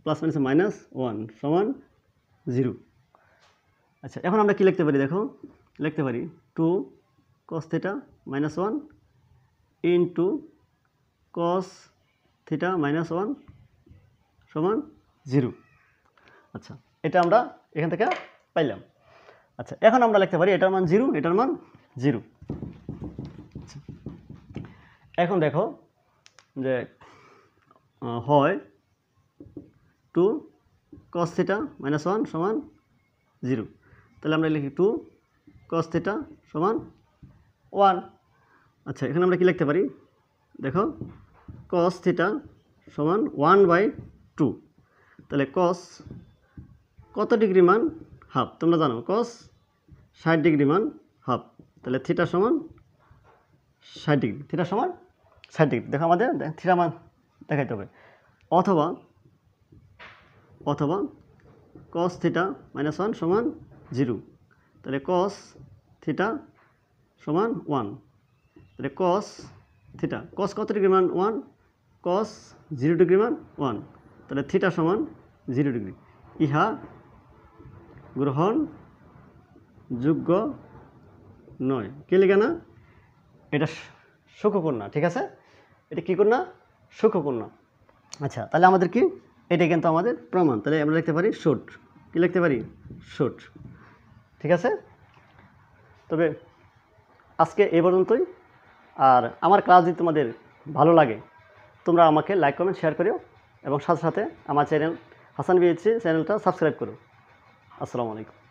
plus minus minus 1 সমান 0। আচ্ছা এখন আমরা কি লিখতে পারি দেখো লিখতে পারি 2 cos theta minus 1 into cos theta minus 1 সমান 0। আচ্ছা এটা আমরা এখান থেকে পাইলাম। আচ্ছা এখন আমরা লিখতে পারি এটার মান 0 এটার মান 0। আচ্ছা এখন দেখো যে হয় 2 cos থিটা মাইনাস 1 সমান 0 তাহলে আমরা লিখি 2 cos থিটা সমান 1। আচ্ছা এখানে আমরা কি লিখতে পারি দেখো cos থিটা সমান 1/2 তাহলে cos কত ডিগ্রি মান হাফ তোমরা জানো cos 60 ডিগ্রি মান হাফ তাহলে থিটা সমান 60 ডিগ্রি থিটা সমান 60 ডিগ্রি দেখো আমাদের থিটা মান দেখাইতে হবে অথবা cos থিটা মাইনাস 1 সমান 0 তাহলে cos থিটা সমান 1 তাহলে cos থিটা cos কত ডিগ্রি মান 1 cos 0 ডিগ্রি মান 1 তাহলে থিটা সমান 0 ডিগ্রি ইহা গ্রহণযোগ্য নয় কে লিখে না এটা সূক্ষ্মকোণ না ঠিক আছে এটা কী কোণ না সূক্ষ্মকোণ না। আচ্ছা তাহলে আমাদের কি এটা কিন্তু আমাদের প্রমাণ তাহলে আমরা লিখতে পারি শুট কি লিখতে পারি শুট ঠিক আছে। তবে আজকে এই পর্যন্তই। আর আমার ক্লাস যদি তোমাদের ভালো লাগে তোমরা আমাকে লাইক কমেন্ট শেয়ার করিও এবং সাথে সাথে আমার চ্যানেল হাসান বিএইচসি চ্যানেলটা সাবস্ক্রাইব করো। আসসালামু আলাইকুম।